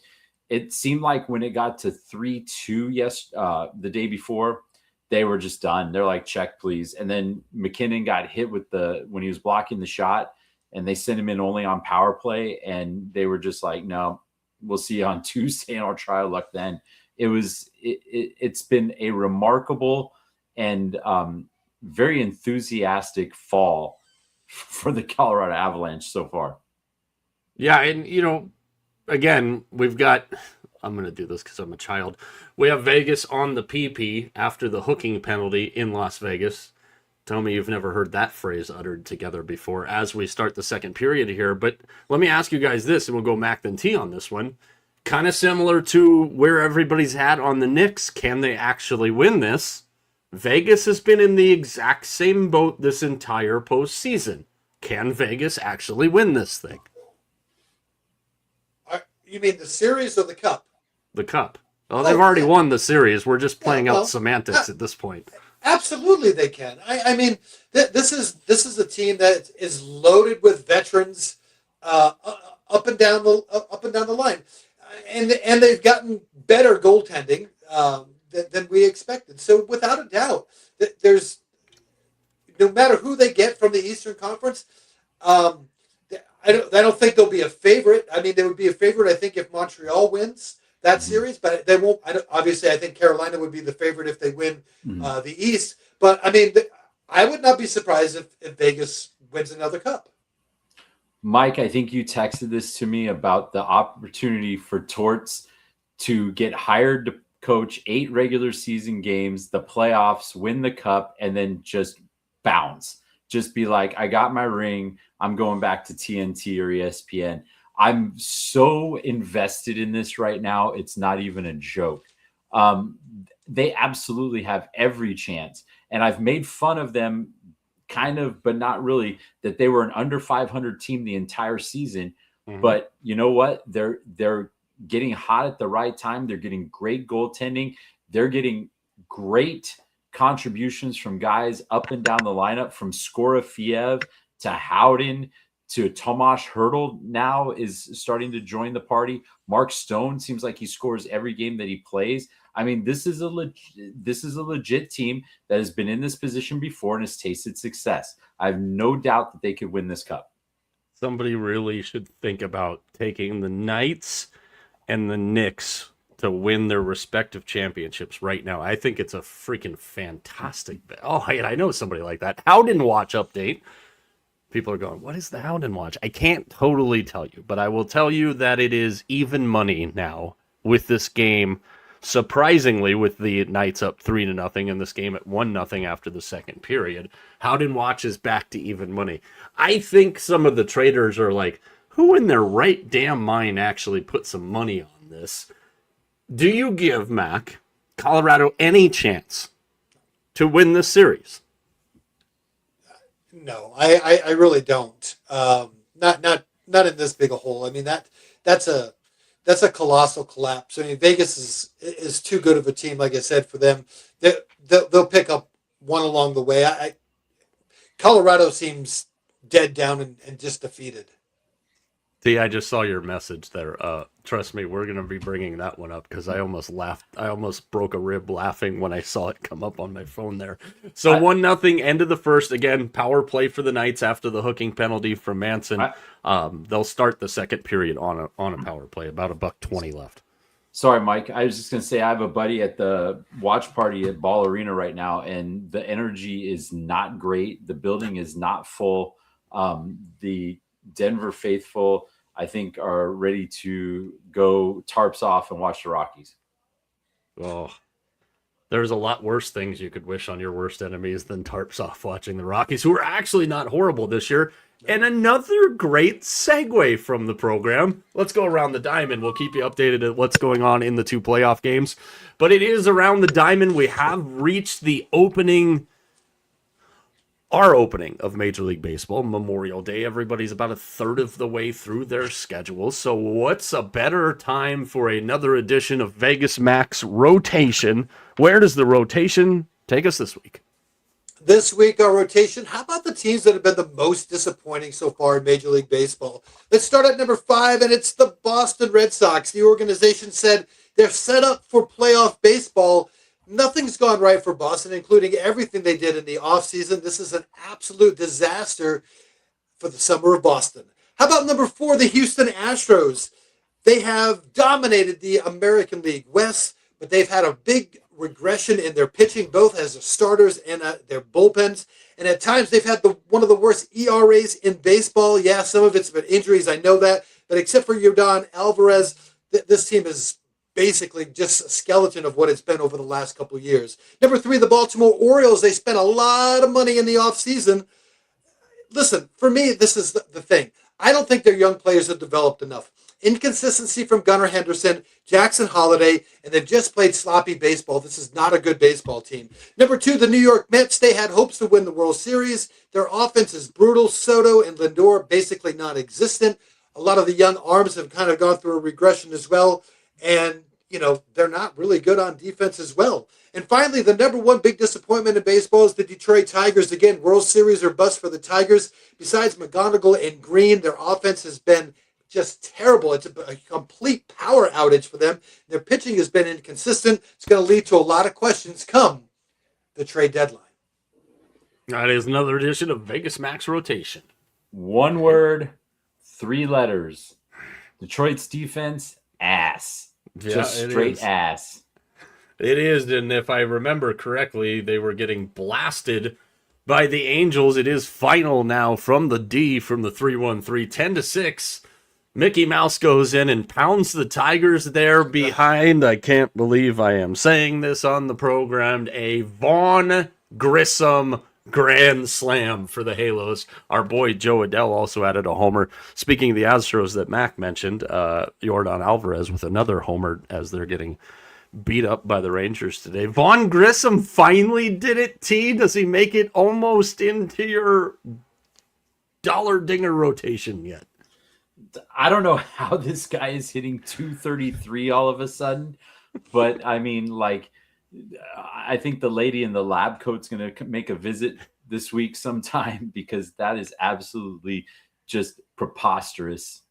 it seemed like when it got to 3-2 the day before, they were just done. They're like, check, please. And then McKinnon got hit when he was blocking the shot, and they sent him in only on power play, and they were just like, no, we'll see you on Tuesday, and I'll try our luck then. It's been a remarkable and very enthusiastic fall for the Colorado Avalanche so far. Yeah, and, again, we've got, I'm going to do this because I'm a child. We have Vegas on the PP after the hooking penalty in Las Vegas. Tell me you've never heard that phrase uttered together before as we start the second period here. But let me ask you guys this, and we'll go Mac and T on this one. Kind of similar to where everybody's at on the Knicks. Can they actually win this? Vegas has been in the exact same boat this entire postseason. Can Vegas actually win this thing? You mean the series or the cup? The cup. Well, they've already won the series. We're just playing out semantics at this point. Absolutely, they can. I mean, this is a team that is loaded with veterans up and down the line, and they've gotten better goaltending than we expected. So without a doubt, there's no matter who they get from the Eastern Conference. I don't think they'll be a favorite. I mean, they would be a favorite, I think, if Montreal wins that series, but they won't. Obviously, I think Carolina would be the favorite if they win the East. But, I mean, I would not be surprised if Vegas wins another cup. Mike, I think you texted this to me about the opportunity for Torts to get hired to coach 8 regular season games, the playoffs, win the cup, and then just bounce. Just be like, I got my ring. I'm going back to TNT or ESPN. I'm so invested in this right now. It's not even a joke. They absolutely have every chance. And I've made fun of them kind of, but not really, that they were an under 500 team the entire season. Mm-hmm. But you know what? They're getting hot at the right time. They're getting great goaltending. They're getting great contributions from guys up and down the lineup, from Skorofiev to Howden to Tomas Hurdle now is starting to join the party. Mark Stone seems like he scores every game that he plays. I mean, this is a legit team that has been in this position before and has tasted success. I have no doubt that they could win this cup. Somebody really should think about taking the Knights and the Knicks to win their respective championships right now. I think it's a freaking fantastic bet. Oh, I know somebody like that. Howden Watch update. People are going, what is the Howden Watch? I can't totally tell you, but I will tell you that it is even money now with this game. Surprisingly, with the Knights up 3-0 and this game at 1-0 after the second period, Howden Watch is back to even money. I think some of the traders are like, who in their right damn mind actually put some money on this? Do you give, Mac, Colorado any chance to win this series? No, I really don't. Not in this big a hole. I mean that's a colossal collapse. I mean Vegas is too good of a team, like I said, for them. They'll pick up one along the way. Colorado seems dead down and just defeated. See, I just saw your message there. Trust me, we're going to be bringing that one up because I almost laughed. I almost broke a rib laughing when I saw it come up on my phone there. So 1-0, end of the first. Again, power play for the Knights after the hooking penalty from Manson. They'll start the second period on a power play, about $1.20 left. Sorry, Mike. I was just going to say I have a buddy at the watch party at Ball Arena right now, and the energy is not great. The building is not full. The Denver faithful, I think, are ready to go tarps off and watch the Rockies. Oh, there's a lot worse things you could wish on your worst enemies than tarps off watching the Rockies, who are actually not horrible this year. And another great segue from the program. Let's go around the diamond. We'll keep you updated at what's going on in the two playoff games. But it is around the diamond. We have reached the our opening of Major League Baseball, Memorial Day. Everybody's about a third of the way through their schedule. So what's a better time for another edition of Vegas Max Rotation? Where does the rotation take us this week? This week, our rotation, how about the teams that have been the most disappointing so far in Major League Baseball? Let's start at number 5, and it's the Boston Red Sox. The organization said they're set up for playoff baseball. Nothing's gone right for Boston, including everything they did in the offseason. This is an absolute disaster for the summer of Boston. How about number 4, the Houston Astros? They have dominated the American League West, but they've had a big regression in their pitching, both as starters and their bullpens. And at times they've had one of the worst ERAs in baseball. Yeah, some of it's been injuries, I know that. But except for Yordan Alvarez, this team is basically just a skeleton of what it's been over the last couple of years. Number 3, the Baltimore Orioles. They spent a lot of money in the offseason. Listen, for me, this is the thing. I don't think their young players have developed enough. Inconsistency from Gunnar Henderson, Jackson Holiday, and they've just played sloppy baseball. This is not a good baseball team. Number 2, the New York Mets. They had hopes to win the World Series. Their offense is brutal. Soto and Lindor basically non-existent. A lot of the young arms have kind of gone through a regression as well. And, they're not really good on defense as well. And finally, the number 1 big disappointment in baseball is the Detroit Tigers. Again, World Series or bust for the Tigers. Besides McGonagall and Green, their offense has been just terrible. It's a complete power outage for them. Their pitching has been inconsistent. It's going to lead to a lot of questions come the trade deadline. That is another edition of Vegas Max Rotation. 1 word, 3 letters. Detroit's defense, ass. Yeah, just straight ass. It is, and if I remember correctly, they were getting blasted by the Angels. It is final now from the D, from the 3-1-3, 10-6. Mickey Mouse goes in and pounds the Tigers there behind. I can't believe I am saying this on the program. A Vaughn Grissom grand slam for the Halos. Our boy Joe Adele also added a homer. Speaking of the Astros that Mac mentioned, Yordan Alvarez with another homer as they're getting beat up by the Rangers today. Vaughn Grissom finally did it, T. Does he make it almost into your dollar dinger rotation yet? I don't know how this guy is hitting 233 all of a sudden, but I mean, I think the lady in the lab coat's going to make a visit this week sometime because that is absolutely just preposterous.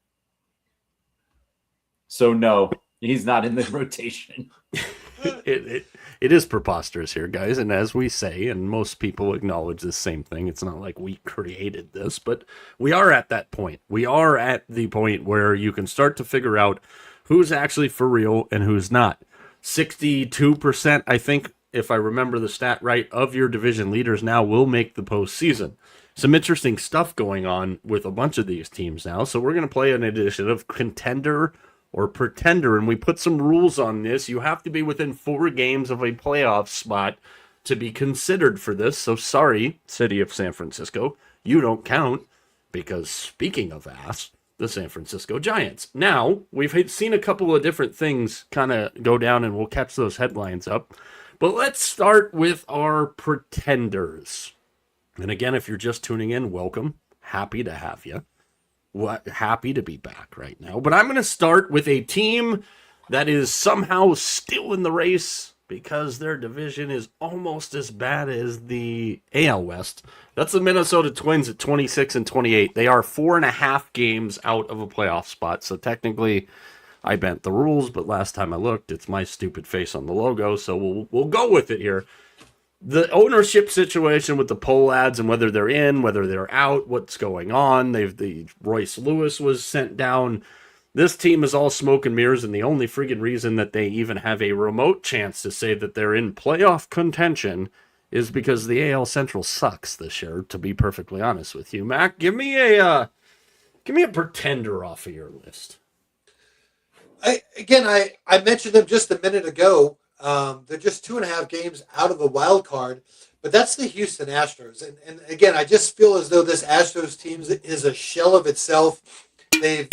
So no, he's not in the rotation. It is preposterous here, guys, and as we say, and most people acknowledge the same thing, it's not like we created this, but we are at that point. We are at the point where you can start to figure out who's actually for real and who's not. 62%, I think, if I remember the stat right, of your division leaders now will make the postseason. Some interesting stuff going on with a bunch of these teams now, so we're going to play an edition of Contender or Pretender, and we put some rules on this. You have to be within 4 games of a playoff spot to be considered for this, so sorry, City of San Francisco, you don't count, because speaking of ass, the San Francisco Giants. Now, we've seen a couple of different things kind of go down, and we'll catch those headlines up, but let's start with our pretenders. And again, if you're just tuning in, welcome. Happy to have you. Happy to be back right now. But I'm going to start with a team that is somehow still in the race because their division is almost as bad as the AL West. That's the Minnesota Twins at 26 and 28. They are 4.5 games out of a playoff spot. So technically, I bent the rules, but last time I looked, it's my stupid face on the logo. So we'll go with it here. The ownership situation with the poll ads and whether they're in, whether they're out, what's going on. The Royce Lewis was sent down. This team is all smoke and mirrors, and the only friggin' reason that they even have a remote chance to say that they're in playoff contention is because the AL Central sucks this year, to be perfectly honest with you. Mac, give me a pretender off of your list. I mentioned them just a minute ago. They're just 2.5 games out of the wild card, but that's the Houston Astros. And again, I just feel as though this Astros team is a shell of itself. They've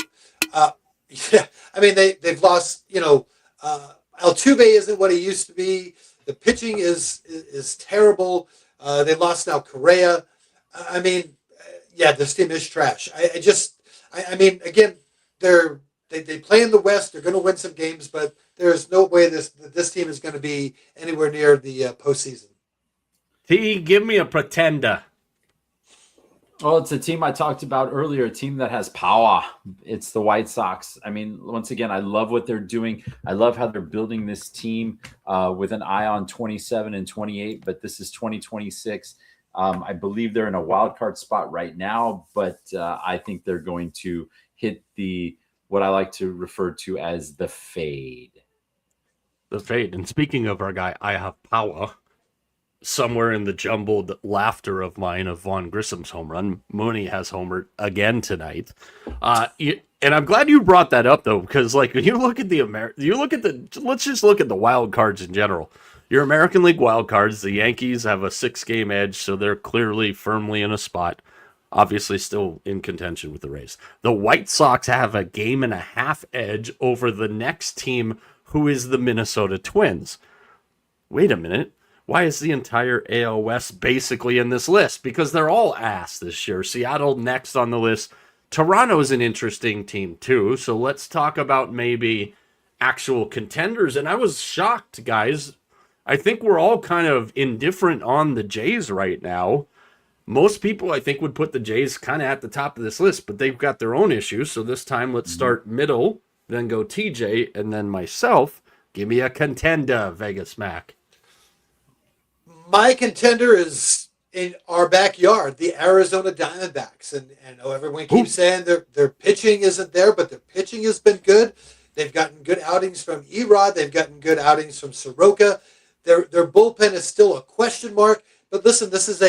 lost. Altuve isn't what he used to be. The pitching is terrible. They lost now Correa. This team is trash. Again, they play in the West. They're going to win some games, but there's no way this team is going to be anywhere near the postseason. T, give me a pretender. Well, it's a team I talked about earlier, a team that has power. It's the White Sox. I mean, once again, I love what they're doing. I love how they're building this team with an eye on 27 and 28, but this is 2026. I believe they're in a wild card spot right now, but I think they're going to hit what I like to refer to as the fade. The fade. And speaking of our guy, I have power. Somewhere in the jumbled laughter of mine of Vaughn Grissom's home run, Mooney has homered again tonight. And I'm glad you brought that up though, because like when you look at let's just look at the wild cards in general. Your American League wild cards, the Yankees have a 6-game edge, so they're clearly firmly in a spot. Obviously still in contention with the Rays. The White Sox have a 1.5-game edge over the next team, who is the Minnesota Twins. Wait a minute. Why is the entire AL West basically in this list? Because they're all ass this year. Seattle next on the list. Toronto's an interesting team too. So let's talk about maybe actual contenders. And I was shocked, guys. I think we're all kind of indifferent on the Jays right now. Most people, I think, would put the Jays kind of at the top of this list, but they've got their own issues. So this time, let's start middle, then go TJ, and then myself. Give me a contender, Vegas Mac. My contender is in our backyard, the Arizona Diamondbacks. And I know everyone keeps saying their pitching isn't there, but their pitching has been good. They've gotten good outings from Erod. They've gotten good outings from Soroka. Their bullpen is still a question mark. But listen, this is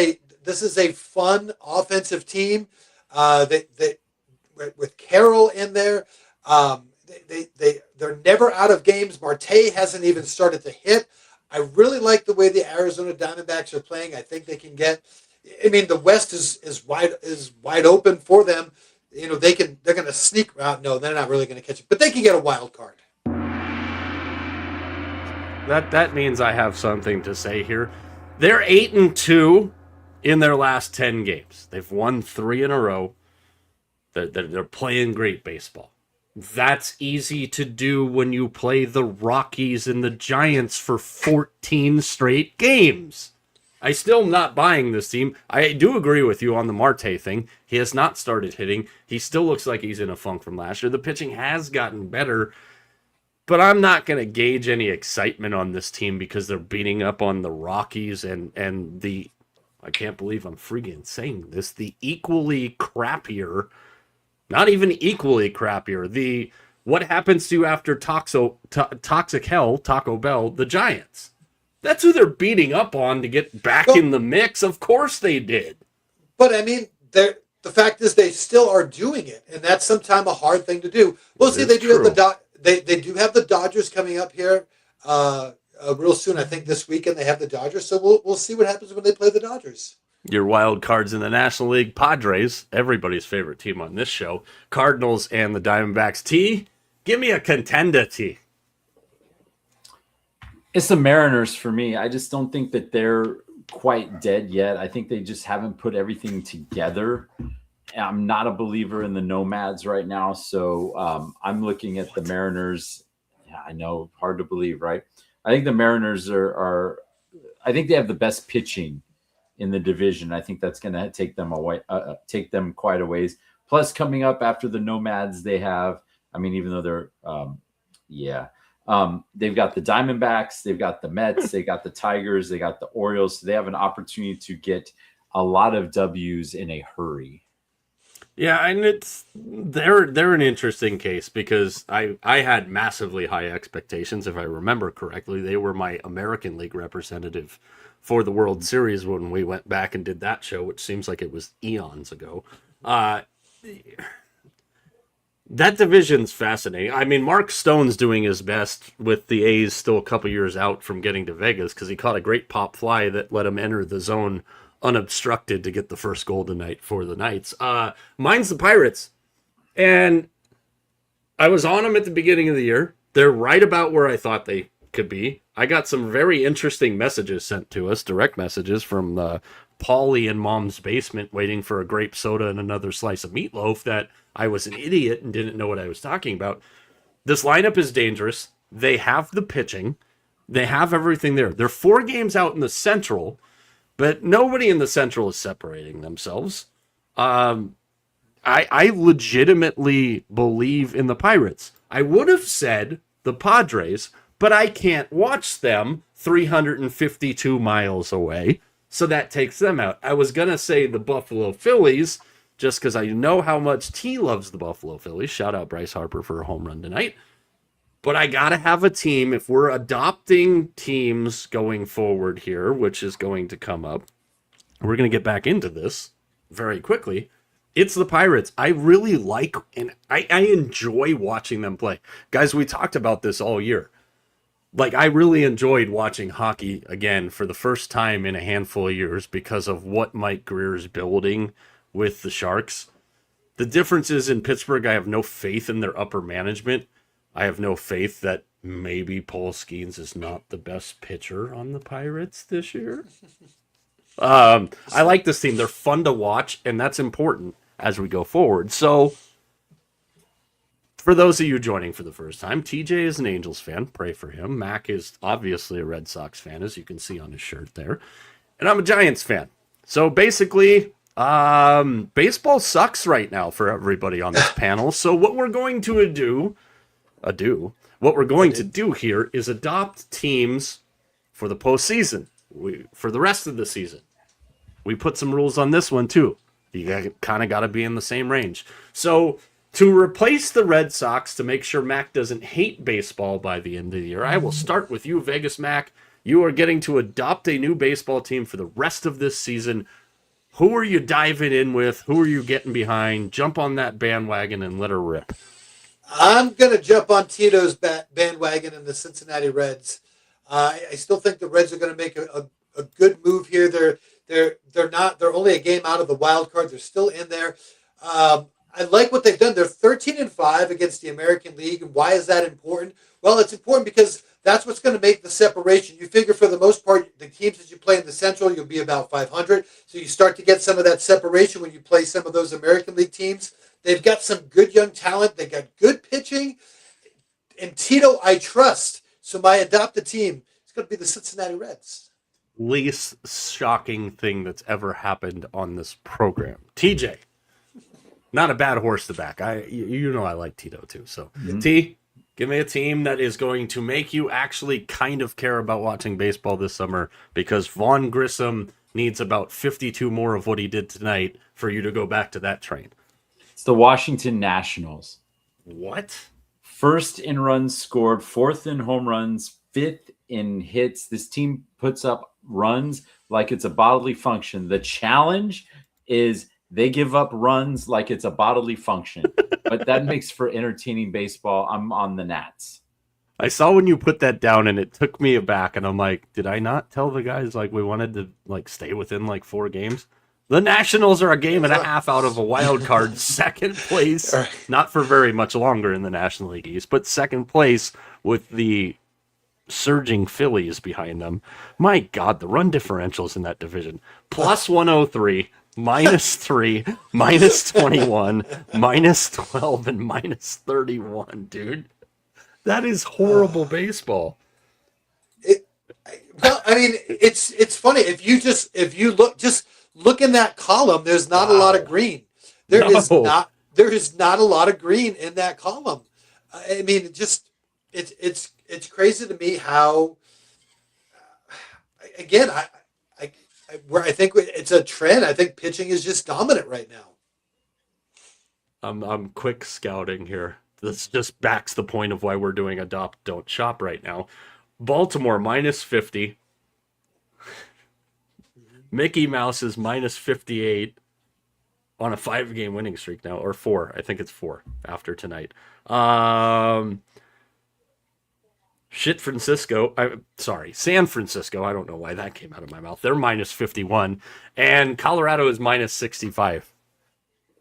a fun offensive team. With Carroll in there, they're never out of games. Marte hasn't even started to hit. I really like the way the Arizona Diamondbacks are playing. I think they can get. I mean, the West is wide open for them. You know, they're going to sneak out. No, they're not really going to catch it, but they can get a wild card. That means I have something to say here. They're 8-2 in their last 10 games. They've won 3 in a row. They're playing great baseball. That's easy to do when you play the Rockies and the Giants for 14 straight games. I still not buying this team. I do agree with you on the Marte thing. He has not started hitting. He still looks like he's in a funk from last year. The pitching has gotten better, but I'm not going to gauge any excitement on this team because they're beating up on the Rockies and the, I can't believe I'm freaking saying this, the equally crappier, not even equally crappier, the what happens to you after Toxic Hell, Taco Bell, the Giants. That's who they're beating up on to get back in the mix. Of course they did. But I mean, the fact is they still are doing it, and that's sometimes a hard thing to do. Well, see, they do have they do have the Dodgers coming up here real soon. I think this weekend they have the Dodgers, so we'll see what happens when they play the Dodgers. Your wild cards in the National League: Padres, everybody's favorite team on this show, Cardinals, and the Diamondbacks. T, give me a contender, T. It's the Mariners for me. I just don't think that they're quite dead yet. I think they just haven't put everything together. I'm not a believer in the Nomads right now, so I'm looking at the Mariners. Yeah, I know, hard to believe, right? I think the Mariners are I think they have the best pitching in the division. I think that's going to take them quite a ways. Plus, coming up after the Nomads, they have, I mean, even though they're, they've got the Diamondbacks, they've got the Mets, they got the Tigers, they got the Orioles. So they have an opportunity to get a lot of W's in a hurry. Yeah, and they're an interesting case because I had massively high expectations. If I remember correctly, they were my American League representative for the World Series when we went back and did that show, which seems like it was eons ago. That division's fascinating. I mean, Mark Stone's doing his best with the A's still a couple years out from getting to Vegas because he caught a great pop fly that let him enter the zone unobstructed to get the first goal tonight for the Knights. Mine's the Pirates. And I was on them at the beginning of the year. They're right about where I thought they could be. I got some very interesting messages sent to us, direct messages from Paulie in Mom's basement waiting for a grape soda and another slice of meatloaf that I was an idiot and didn't know what I was talking about. This lineup is dangerous. They have the pitching. They have everything there. They're 4 games out in the Central, but nobody in the Central is separating themselves. I legitimately believe in the Pirates. I would have said the Padres, but I can't watch them 352 miles away, so that takes them out. I was going to say the Buffalo Phillies, just because I know how much T loves the Buffalo Phillies. Shout out Bryce Harper for a home run tonight. But I got to have a team. If we're adopting teams going forward here, which is going to come up, we're going to get back into this very quickly. It's the Pirates. I really like and I enjoy watching them play. Guys, we talked about this all year. Like, I really enjoyed watching hockey again for the first time in a handful of years because of what Mike Greer's building with the Sharks. The difference is in Pittsburgh, I have no faith in their upper management. I have no faith that maybe Paul Skeens is not the best pitcher on the Pirates this year. I like this team. They're fun to watch, and that's important as we go forward. So, for those of you joining for the first time, TJ is an Angels fan. Pray for him. Mac is obviously a Red Sox fan, as you can see on his shirt there. And I'm a Giants fan. So, basically, baseball sucks right now for everybody on this panel. So, what we're going to do here is adopt teams for the postseason. For the rest of the season. We put some rules on this one too. You kind of got to be in the same range. So to replace the Red Sox, to make sure Mac doesn't hate baseball by the end of the year, I will start with you, Vegas Mac. You are getting to adopt a new baseball team for the rest of this season. Who are you diving in with? Who are you getting behind? Jump on that bandwagon and let her rip. I'm going to jump on Tito's bandwagon in the Cincinnati Reds. I still think the Reds are going to make a good move here. They're only a game out of the wild card. They're still in there. I like what they've done. They're 13-5 against the American League. And why is that important? Well, it's important because that's what's going to make the separation. You figure for the most part, the teams that you play in the Central, you'll be about 500. So you start to get some of that separation when you play some of those American League teams. They've got some good young talent. They got good pitching. And Tito, I trust. So my adopted team is going to be the Cincinnati Reds. least shocking thing that's ever happened on this program. TJ, not a bad horse to back. You know I like Tito too. So T, give me a team that is going to make you actually kind of care about watching baseball this summer, because Vaughn Grissom needs about 52 more of what he did tonight for you to go back to that train. It's the Washington Nationals. What? First in runs scored, fourth in home runs, fifth in hits. This team puts up runs like it's a bodily function. The challenge is they give up runs like it's a bodily function. But that makes for entertaining baseball. I'm on the Nats. I saw when you put that down and it took me aback, and I'm like, did I not tell the guys like we wanted to like stay within like 4 games? The Nationals are a game and a half out of a wild card, second place, not for very much longer in the National League East, but second place with the surging Phillies behind them. My God, the run differentials in that division. Plus 103, minus 3, minus 21, minus 12, and minus 31, dude. That is horrible baseball. Well, I mean, it's funny if you look in that column. There's not a lot of green. There is not a lot of green in that column. I mean, it's crazy to me how. Again, where I think it's a trend. I think pitching is just dominant right now. I'm quick scouting here. This just backs the point of why we're doing adopt, don't shop right now. Baltimore minus 50. Mickey Mouse is minus 58 on a 5-game winning streak now, or 4. I think it's 4 after tonight. San Francisco. I don't know why that came out of my mouth. They're minus 51. And Colorado is minus 65.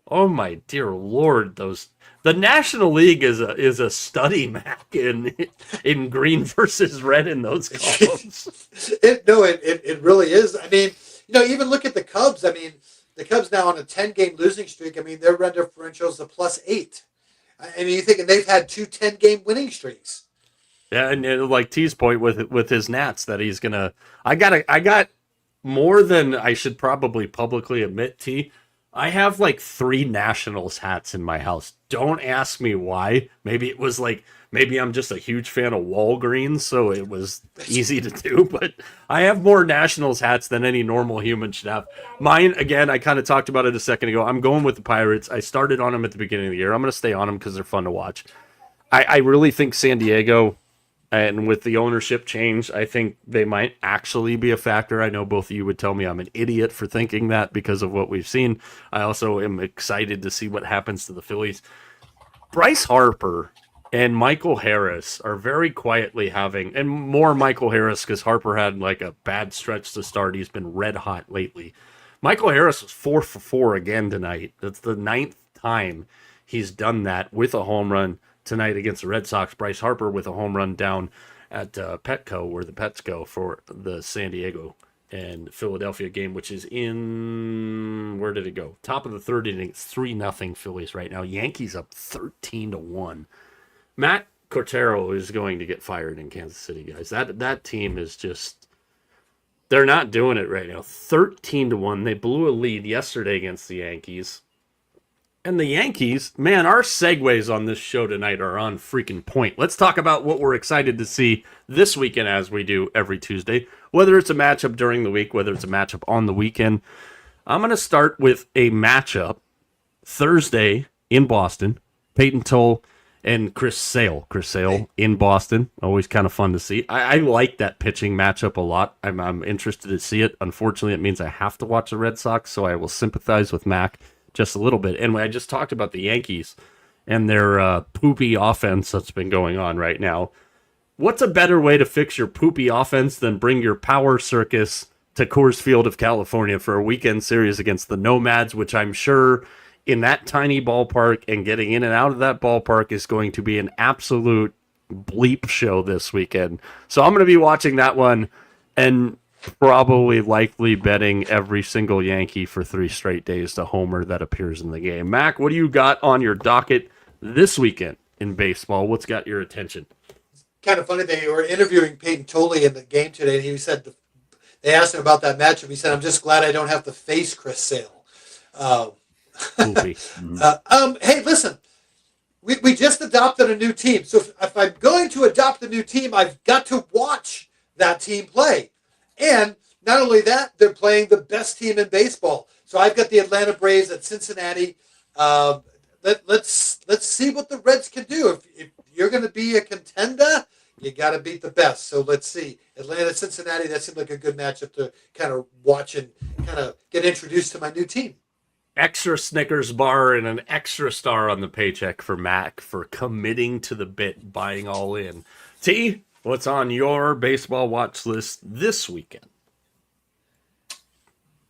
Oh my dear Lord, the National League is a study, Mac, in green versus red in those columns. It really is. I mean, even look at the Cubs. I mean, the Cubs now on a 10-game losing streak. I mean, their run differential is a plus 8. I mean, you think, and they've had 2 10-game winning streaks. Yeah, and like T's point with his Nats that he's gonna. I got more than I should probably publicly admit. T. I have like 3 Nationals hats in my house. Don't ask me why. Maybe I'm just a huge fan of Walgreens, so it was easy to do. But I have more Nationals hats than any normal human should have. Mine, again, I kind of talked about it a second ago. I'm going with the Pirates. I started on them at the beginning of the year. I'm going to stay on them because they're fun to watch. I really think San Diego, and with the ownership change, I think they might actually be a factor. I know both of you would tell me I'm an idiot for thinking that because of what we've seen. I also am excited to see what happens to the Phillies. Bryce Harper and Michael Harris are very quietly having, and more Michael Harris because Harper had like a bad stretch to start. He's been red hot lately. Michael Harris was 4 for 4 again tonight. That's the 9th time he's done that with a home run. Tonight against the Red Sox, Bryce Harper with a home run down at Petco, where the Pets go for the San Diego and Philadelphia game, which is in, where did it go? Top of the 3rd inning. It's 3-0 Phillies right now. Yankees up 13-1. Matt Cortero is going to get fired in Kansas City, guys. That team is just, they're not doing it right now. 13-1. They blew a lead yesterday against the Yankees. And the Yankees, man, our segues on this show tonight are on freaking point. Let's talk about what we're excited to see this weekend, as we do every Tuesday, whether it's a matchup during the week, whether it's a matchup on the weekend. I'm going to start with a matchup Thursday in Boston. Peyton Toll and Chris Sale. Chris Sale in Boston. Always kind of fun to see. I like that pitching matchup a lot. I'm interested to see it. Unfortunately, it means I have to watch the Red Sox, so I will sympathize with Mac just a little bit. And I just talked about the Yankees and their poopy offense that's been going on right now. What's a better way to fix your poopy offense than bring your power circus to Coors Field of California for a weekend series against the Nomads, which I'm sure in that tiny ballpark and getting in and out of that ballpark is going to be an absolute bleep show this weekend. So I'm going to be watching that one and probably likely betting every single Yankee for 3 straight days to homer that appears in the game. Mac, what do you got on your docket this weekend in baseball? What's got your attention? Kind of funny, they were interviewing Peyton Tolley in the game today, and he said they asked him about that matchup. He said, "I'm just glad I don't have to face Chris Sale." Um, Poopy. hey, listen, we just adopted a new team. So if I'm going to adopt a new team, I've got to watch that team play. And not only that, they're playing the best team in baseball. So I've got the Atlanta Braves at Cincinnati. Let's see what the Reds can do. If you're going to be a contender, you got to beat the best. So let's see. Atlanta, Cincinnati, that seemed like a good matchup to kind of watch and kind of get introduced to my new team. Extra Snickers bar and an extra star on the paycheck for Mac for committing to the bit, buying all in. T, what's on your baseball watch list this weekend?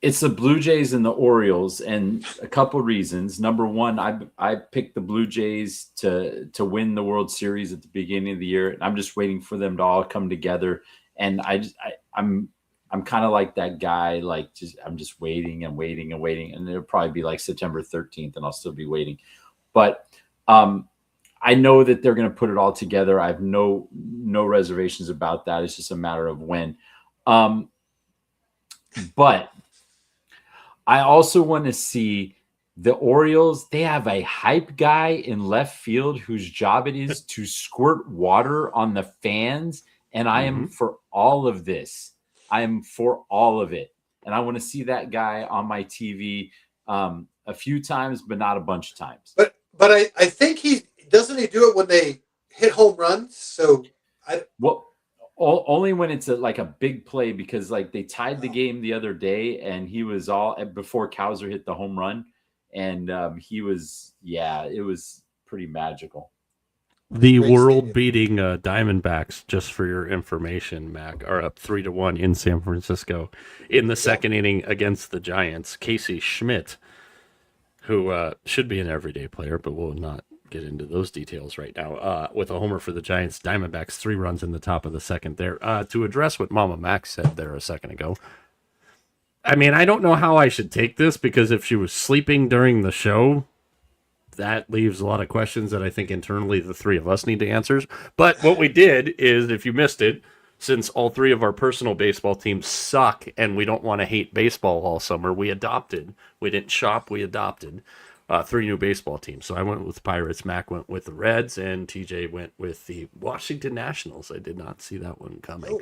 It's the Blue Jays and the Orioles, and a couple reasons. Number one, I picked the Blue Jays to win the World Series at the beginning of the year, and I'm just waiting for them to all come together. And I'm kind of like that guy, I'm just waiting and waiting and waiting, and it'll probably be like September 13th, and I'll still be waiting. But I know that they're going to put it all together. I have no reservations about that. It's just a matter of when. But I also want to see the Orioles. They have a hype guy in left field whose job it is to squirt water on the fans. And I am for all of this. I am for all of it. And I want to see that guy on my TV a few times, but not a bunch of times. But I think he doesn't he do it when they hit home runs? So only when it's like a big play, because like they tied the game the other day and he was all before Kowser hit the home run, and it was pretty magical. The world-beating Diamondbacks, just for your information, Mac, are up 3-1 in San Francisco in the second inning against the Giants. Casey Schmidt, who should be an everyday player, but we'll not get into those details right now, with a homer for the Giants. Diamondbacks 3 runs in the top of the second there. To address what Mama Max said there a second ago, I mean, I don't know how I should take this, because if she was sleeping during the show, that leaves a lot of questions that I think internally the three of us need to answer. But what we did is, if you missed it, since all three of our personal baseball teams suck and we don't want to hate baseball all summer, we adopted. We didn't shop, we adopted 3 new baseball teams. So I went with Pirates, Mac went with the Reds, and TJ went with the Washington Nationals. I did not see that one coming.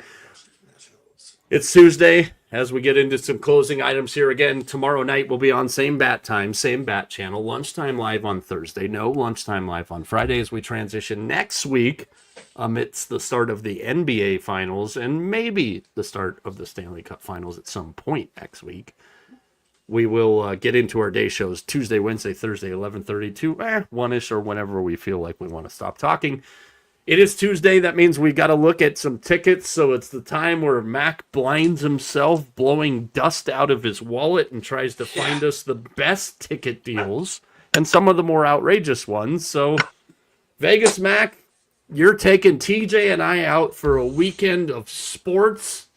It's Tuesday. As we get into some closing items here again, tomorrow night we'll be on same bat time, same bat channel, lunchtime live on Thursday, no lunchtime live on Friday, as we transition next week amidst the start of the NBA Finals and maybe the start of the Stanley Cup Finals at some point next week. We will get into our day shows Tuesday, Wednesday, Thursday, 11:30 to 1-ish, or whenever we feel like we want to stop talking. It is Tuesday. That means we got to look at some tickets. So it's the time where Mac blinds himself, blowing dust out of his wallet, and tries to find us the best ticket deals and some of the more outrageous ones. So Vegas Mac, you're taking TJ and I out for a weekend of sports.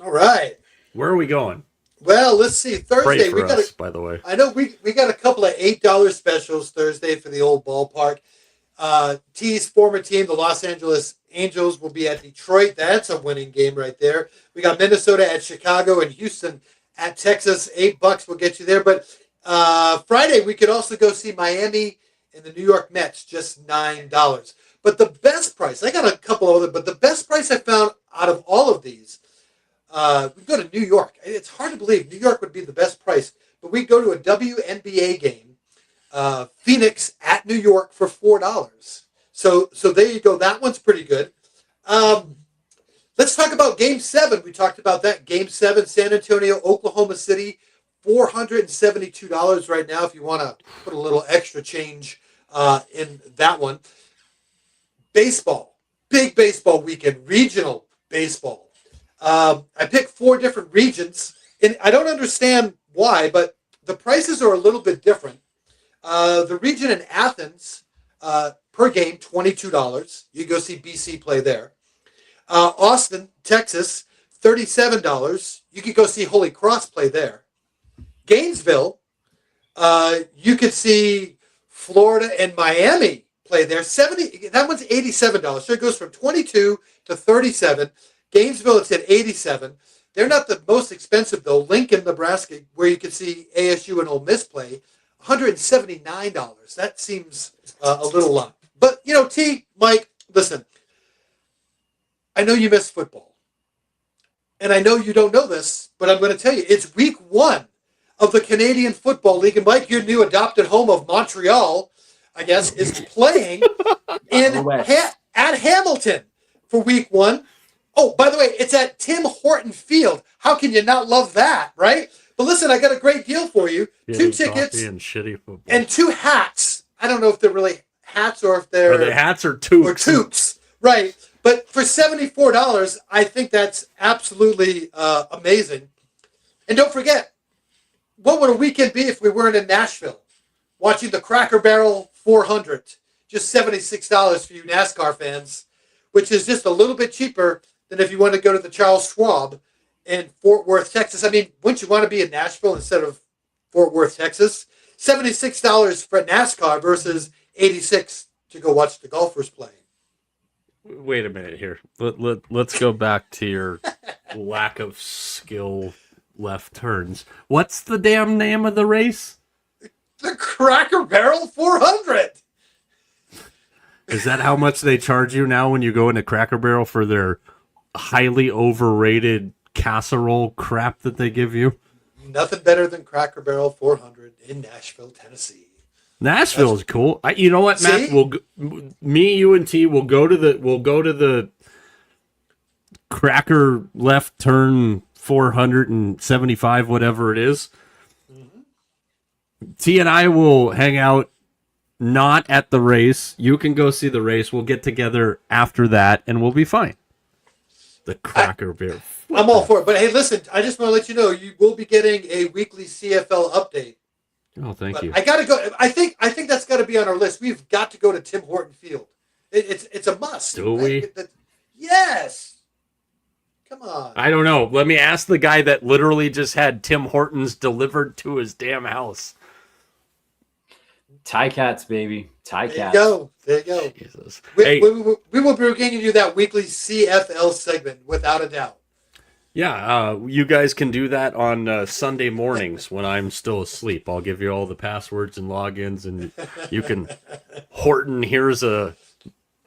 All right. Where are we going? Well, let's see. Thursday, Pray for us, by the way. I know we got a couple of $8 specials Thursday for the old ballpark. T's former team, the Los Angeles Angels, will be at Detroit. That's a winning game right there. We got Minnesota at Chicago and Houston at Texas. $8 will get you there. But Friday, we could also go see Miami and the New York Mets, just $9. But the best price, I got a couple of other, but the best price I found out of all of these, we go to New York. It's hard to believe New York would be the best price, but we go to a WNBA game. Phoenix at New York for $4. So there you go. That one's pretty good. Let's talk about Game 7. We talked about that. Game 7, San Antonio, Oklahoma City, $472 right now if you want to put a little extra change in that one. Baseball. Big baseball weekend. Regional baseball. I picked 4 different regions. And I don't understand why, but the prices are a little bit different. The region in Athens, per game, $22. You go see BC play there. Austin, Texas, $37. You could go see Holy Cross play there. Gainesville, you could see Florida and Miami play there. That one's $87. So it goes from 22 to 37. Gainesville, it's at 87. They're not the most expensive, though. Lincoln, Nebraska, where you can see ASU and Ole Miss play, $179. That seems a little lot. But, Mike, listen, I know you miss football. And I know you don't know this, but I'm going to tell you, it's week 1 of the Canadian Football League. And Mike, your new adopted home of Montreal, I guess, is playing at Hamilton for week 1. Oh, by the way, it's at Tim Horton Field. How can you not love that, right? But listen, I got a great deal for you. 2 tickets and shitty football. And 2 hats. I don't know if they're really hats or if they're... Are they hats or toques? Or toques, right. But for $74, I think that's absolutely amazing. And don't forget, what would a weekend be if we weren't in Nashville watching the Cracker Barrel 400? Just $76 for you NASCAR fans, which is just a little bit cheaper than if you want to go to the Charles Schwab in Fort Worth, Texas. I mean, wouldn't you want to be in Nashville instead of Fort Worth, Texas? $76 for NASCAR versus $86 to go watch the golfers play. Wait a minute here. Let's go back to your lack of skill left turns. What's the damn name of the race? The Cracker Barrel 400. Is that how much they charge you now when you go into Cracker Barrel for their highly overrated casserole crap that they give you? Nothing better than Cracker Barrel 400 in Nashville, Tennessee. Nashville is cool. You know what, Matt? Me, you, and T will go to the Cracker left turn 475, whatever it is. Mm-hmm. T and I will hang out. Not at the race. You can go see the race. We'll get together after that, and we'll be fine. The Cracker Barrel. I'm all for it. But hey, listen, I just want to let you know you will be getting a weekly CFL update. Oh, thank you. I gotta go. I think that's got to be on our list. We've got to go to Tim Horton Field. It's a must. Do we? Yes. Come on. I don't know. Let me ask the guy that literally just had Tim Hortons delivered to his damn house. Tie Cats, baby. Tie Cats. There you go. Jesus. We will be bringing you that weekly CFL segment, without a doubt. Yeah, you guys can do that on Sunday mornings when I'm still asleep. I'll give you all the passwords and logins, and you can Horton, here's a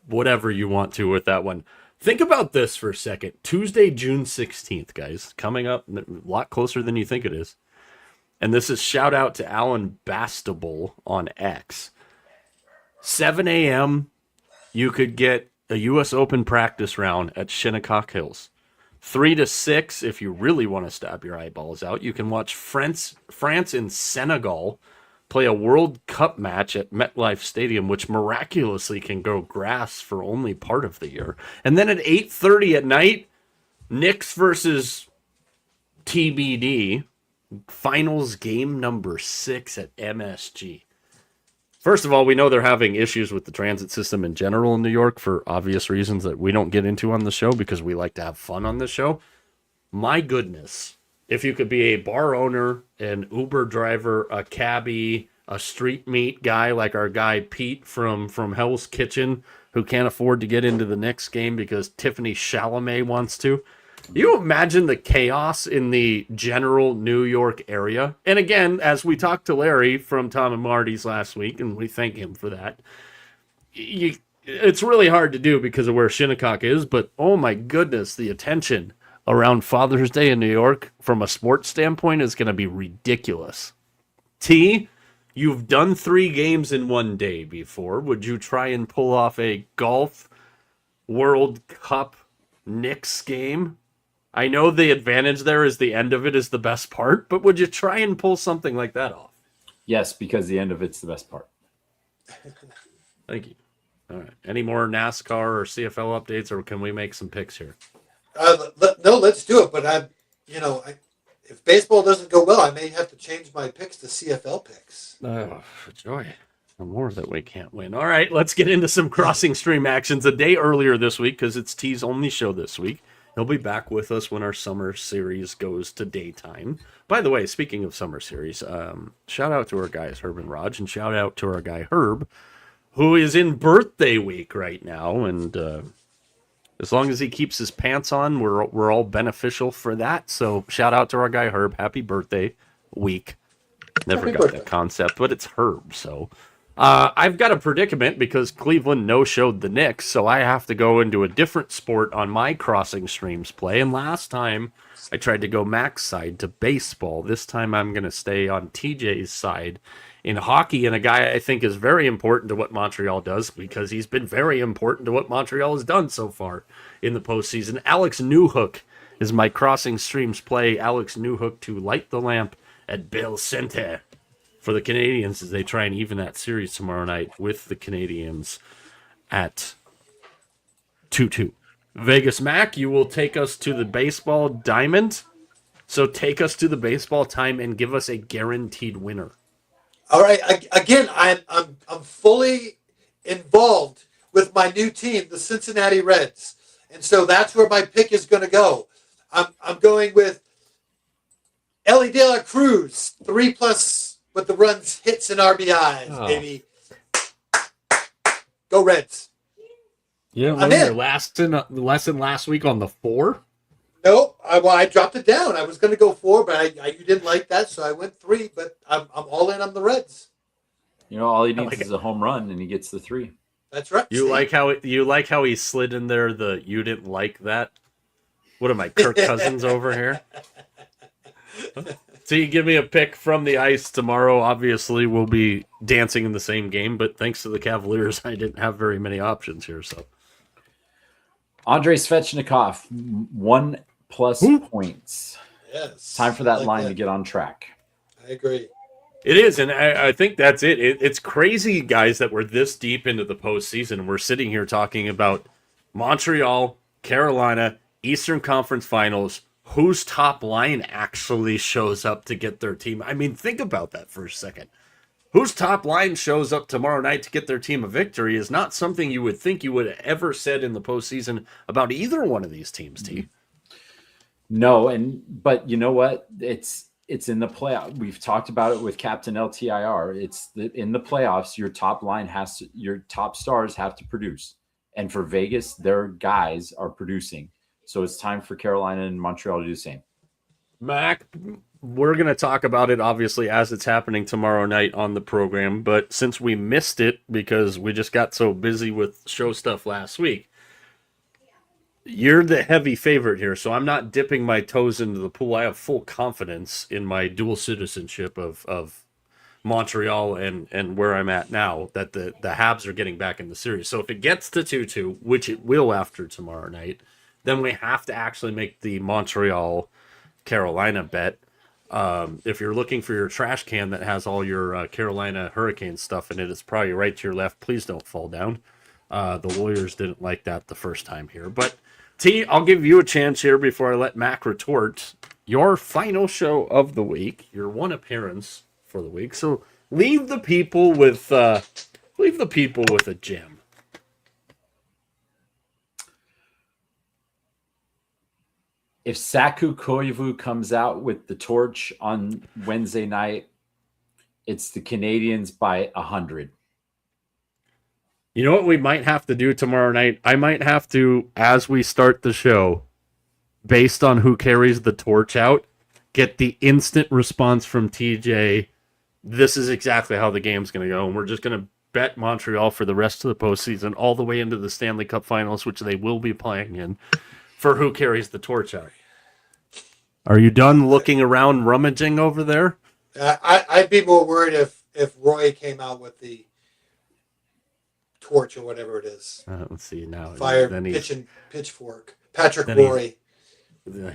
whatever you want to with that one. Think about this for a second. Tuesday, June 16th, guys. Coming up a lot closer than you think it is. And this is shout out to Alan Bastable on X. 7 a.m., you could get a U.S. Open practice round at Shinnecock Hills. 3 to 6, if you really want to stab your eyeballs out, you can watch France and Senegal play a World Cup match at MetLife Stadium, which miraculously can grow grass for only part of the year. And then at 8:30 at night, Knicks versus TBD. Finals game number 6 at MSG. First of all, we know they're having issues with the transit system in general in New York for obvious reasons that we don't get into on the show because we like to have fun on the show. My goodness, if you could be a bar owner, an Uber driver, a cabbie, a street meat guy like our guy Pete from Hell's Kitchen who can't afford to get into the next game because Tiffany Chalamet wants to. You imagine the chaos in the general New York area? And again, as we talked to Larry from Tom and Marty's last week, and we thank him for that, it's really hard to do because of where Shinnecock is, but oh my goodness, the attention around Father's Day in New York from a sports standpoint is going to be ridiculous. T, you've done 3 games in one day before. Would you try and pull off a golf World Cup Knicks game? I know the advantage there is the end of it is the best part, but would you try and pull something like that off? Yes, because the end of it's the best part. Thank you. All right. Any more NASCAR or CFL updates, or can we make some picks here? No, let's do it. But if baseball doesn't go well, I may have to change my picks to CFL picks. Oh, joy. No more that we can't win. All right, let's get into some Crossing Stream actions a day earlier this week because it's T's only show this week. He'll be back with us when our summer series goes to daytime. By the way, speaking of summer series, shout out to our guys Herb and Raj, and shout out to our guy Herb, who is in birthday week right now. And As long as he keeps his pants on, we're all beneficial for that. So shout out to our guy Herb. Happy birthday week. Never got that concept, but it's Herb. So I've got a predicament because Cleveland no-showed the Knicks, so I have to go into a different sport on my Crossing Streams play. And last time I tried to go Mac's side to baseball. This time I'm going to stay on TJ's side in hockey, and a guy I think is very important to what Montreal does because he's been very important to what Montreal has done so far in the postseason. Alex Newhook is my Crossing Streams play. Alex Newhook to light the lamp at Bell Center for the Canadians as they try and even that series tomorrow night with the Canadians at 2-2. Vegas Mac, you will take us to the baseball diamond. So take us to the baseball time and give us a guaranteed winner. All right. Again, I'm fully involved with my new team, the Cincinnati Reds, and so that's where my pick is going to go. I'm going with Ellie De La Cruz, 3+ with the runs, hits, and RBIs, baby. Go Reds. You didn't learn your lesson last week on the 4? Nope. I dropped it down. I was going to go 4, but you didn't like that, so I went 3. But I'm all in on the Reds. You know, all he needs is a home run, and he gets the 3. That's right. You like how he slid in there? You didn't like that. What am I, Kirk Cousins over here? So you give me a pick from the ice tomorrow. Obviously, we'll be dancing in the same game, but thanks to the Cavaliers, I didn't have very many options here. So, Andrei Svechnikov, 1+ points. Yes. Time for that line to get on track. I agree. It is, and I think that's it. It's crazy, guys, that we're this deep into the postseason. We're sitting here talking about Montreal, Carolina, Eastern Conference Finals. Whose top line actually shows up to get their team? I mean, think about that for a second. Whose top line shows up tomorrow night to get their team a victory is not something you would think you would have ever said in the postseason about either one of these teams, T. No, but you know what? It's in the playoff. We've talked about it with Captain LTIR. In the playoffs, your top stars have to produce. And for Vegas, their guys are producing. So it's time for Carolina and Montreal to do the same. Mac, we're going to talk about it, obviously, as it's happening tomorrow night on the program. But since we missed it because we just got so busy with show stuff last week, you're the heavy favorite here. So I'm not dipping my toes into the pool. I have full confidence in my dual citizenship of Montreal and where I'm at now, that the Habs are getting back in the series. So if it gets to 2-2, which it will after tomorrow night, then we have to actually make the Montreal-Carolina bet. If you're looking for your trash can that has all your Carolina Hurricane stuff in it, it's probably right to your left. Please don't fall down. The Warriors didn't like that the first time here. But, T, I'll give you a chance here before I let Mac retort. Your final show of the week, your one appearance for the week. So leave the people with a gem. If Saku Koivu comes out with the torch on Wednesday night, it's the Canadians by 100. You know what we might have to do tomorrow night? I might have to, as we start the show, based on who carries the torch out, get the instant response from TJ. This is exactly how the game's going to go. And we're just going to bet Montreal for the rest of the postseason, all the way into the Stanley Cup Finals, which they will be playing in, for who carries the torch out. Are you done looking around, rummaging over there? I'd be more worried if Roy came out with the torch or whatever it is. Let's see now. Fire, pitchfork. Patrick Roy.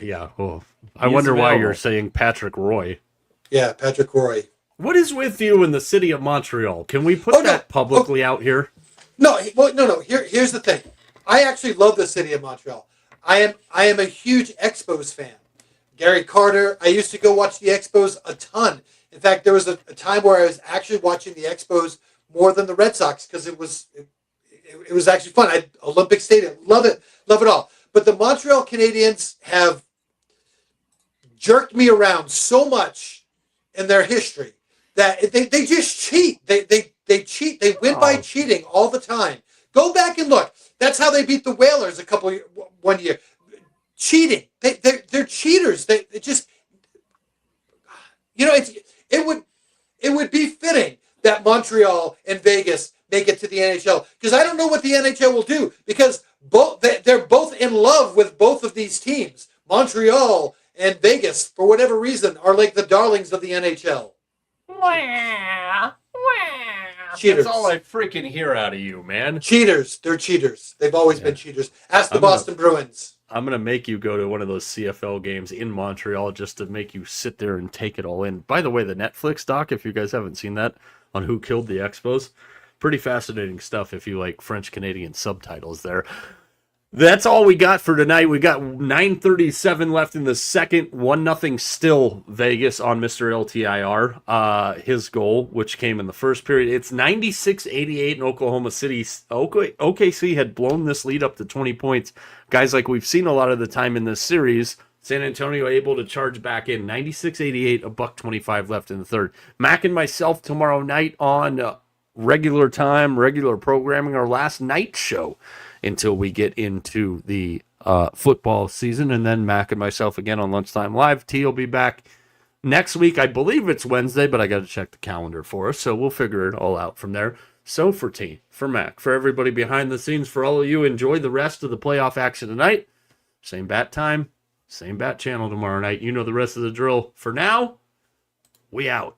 Yeah. Oh, I wonder why you're saying Patrick Roy. Yeah, Patrick Roy. What is with you in the city of Montreal? Can we put that publicly out here? No. Here's the thing. I actually love the city of Montreal. I am a huge Expos fan. Gary Carter. I used to go watch the Expos a ton. In fact, there was a time where I was actually watching the Expos more than the Red Sox because it was actually fun. Olympic Stadium, love it all. But the Montreal Canadiens have jerked me around so much in their history that they just cheat. They cheat. They win by cheating all the time. Go back and look. That's how they beat the Whalers one year. Cheating. They're cheaters. They just, it would be fitting that Montreal and Vegas make it to the NHL, because I don't know what the NHL will do, because they're both in love with both of these teams. Montreal and Vegas, for whatever reason, are like the darlings of the NHL. Cheaters. That's all I freaking hear out of you, man. Cheaters. They're cheaters. They've always been cheaters. Ask the Boston Bruins. I'm going to make you go to one of those CFL games in Montreal just to make you sit there and take it all in. By the way, the Netflix doc, if you guys haven't seen that, on who killed the Expos, pretty fascinating stuff if you like French-Canadian subtitles there. That's all we got for tonight. We got 9:37 left in the second. 1-0 still Vegas on Mr. LTIR. His goal, which came in the first period. It's 96-88 in Oklahoma City. OKC had blown this lead up to 20 points. Guys, like we've seen a lot of the time in this series, San Antonio able to charge back in. 96-88, $1:25 left in the third. Mac and myself tomorrow night on regular time, regular programming, our last night show until we get into the football season. And then Mac and myself again on Lunchtime Live. T will be back next week. I believe it's Wednesday, but I got to check the calendar for us. So we'll figure it all out from there. So for T, for Mac, for everybody behind the scenes, for all of you, enjoy the rest of the playoff action tonight. Same bat time, same bat channel tomorrow night. You know the rest of the drill. For now, we out.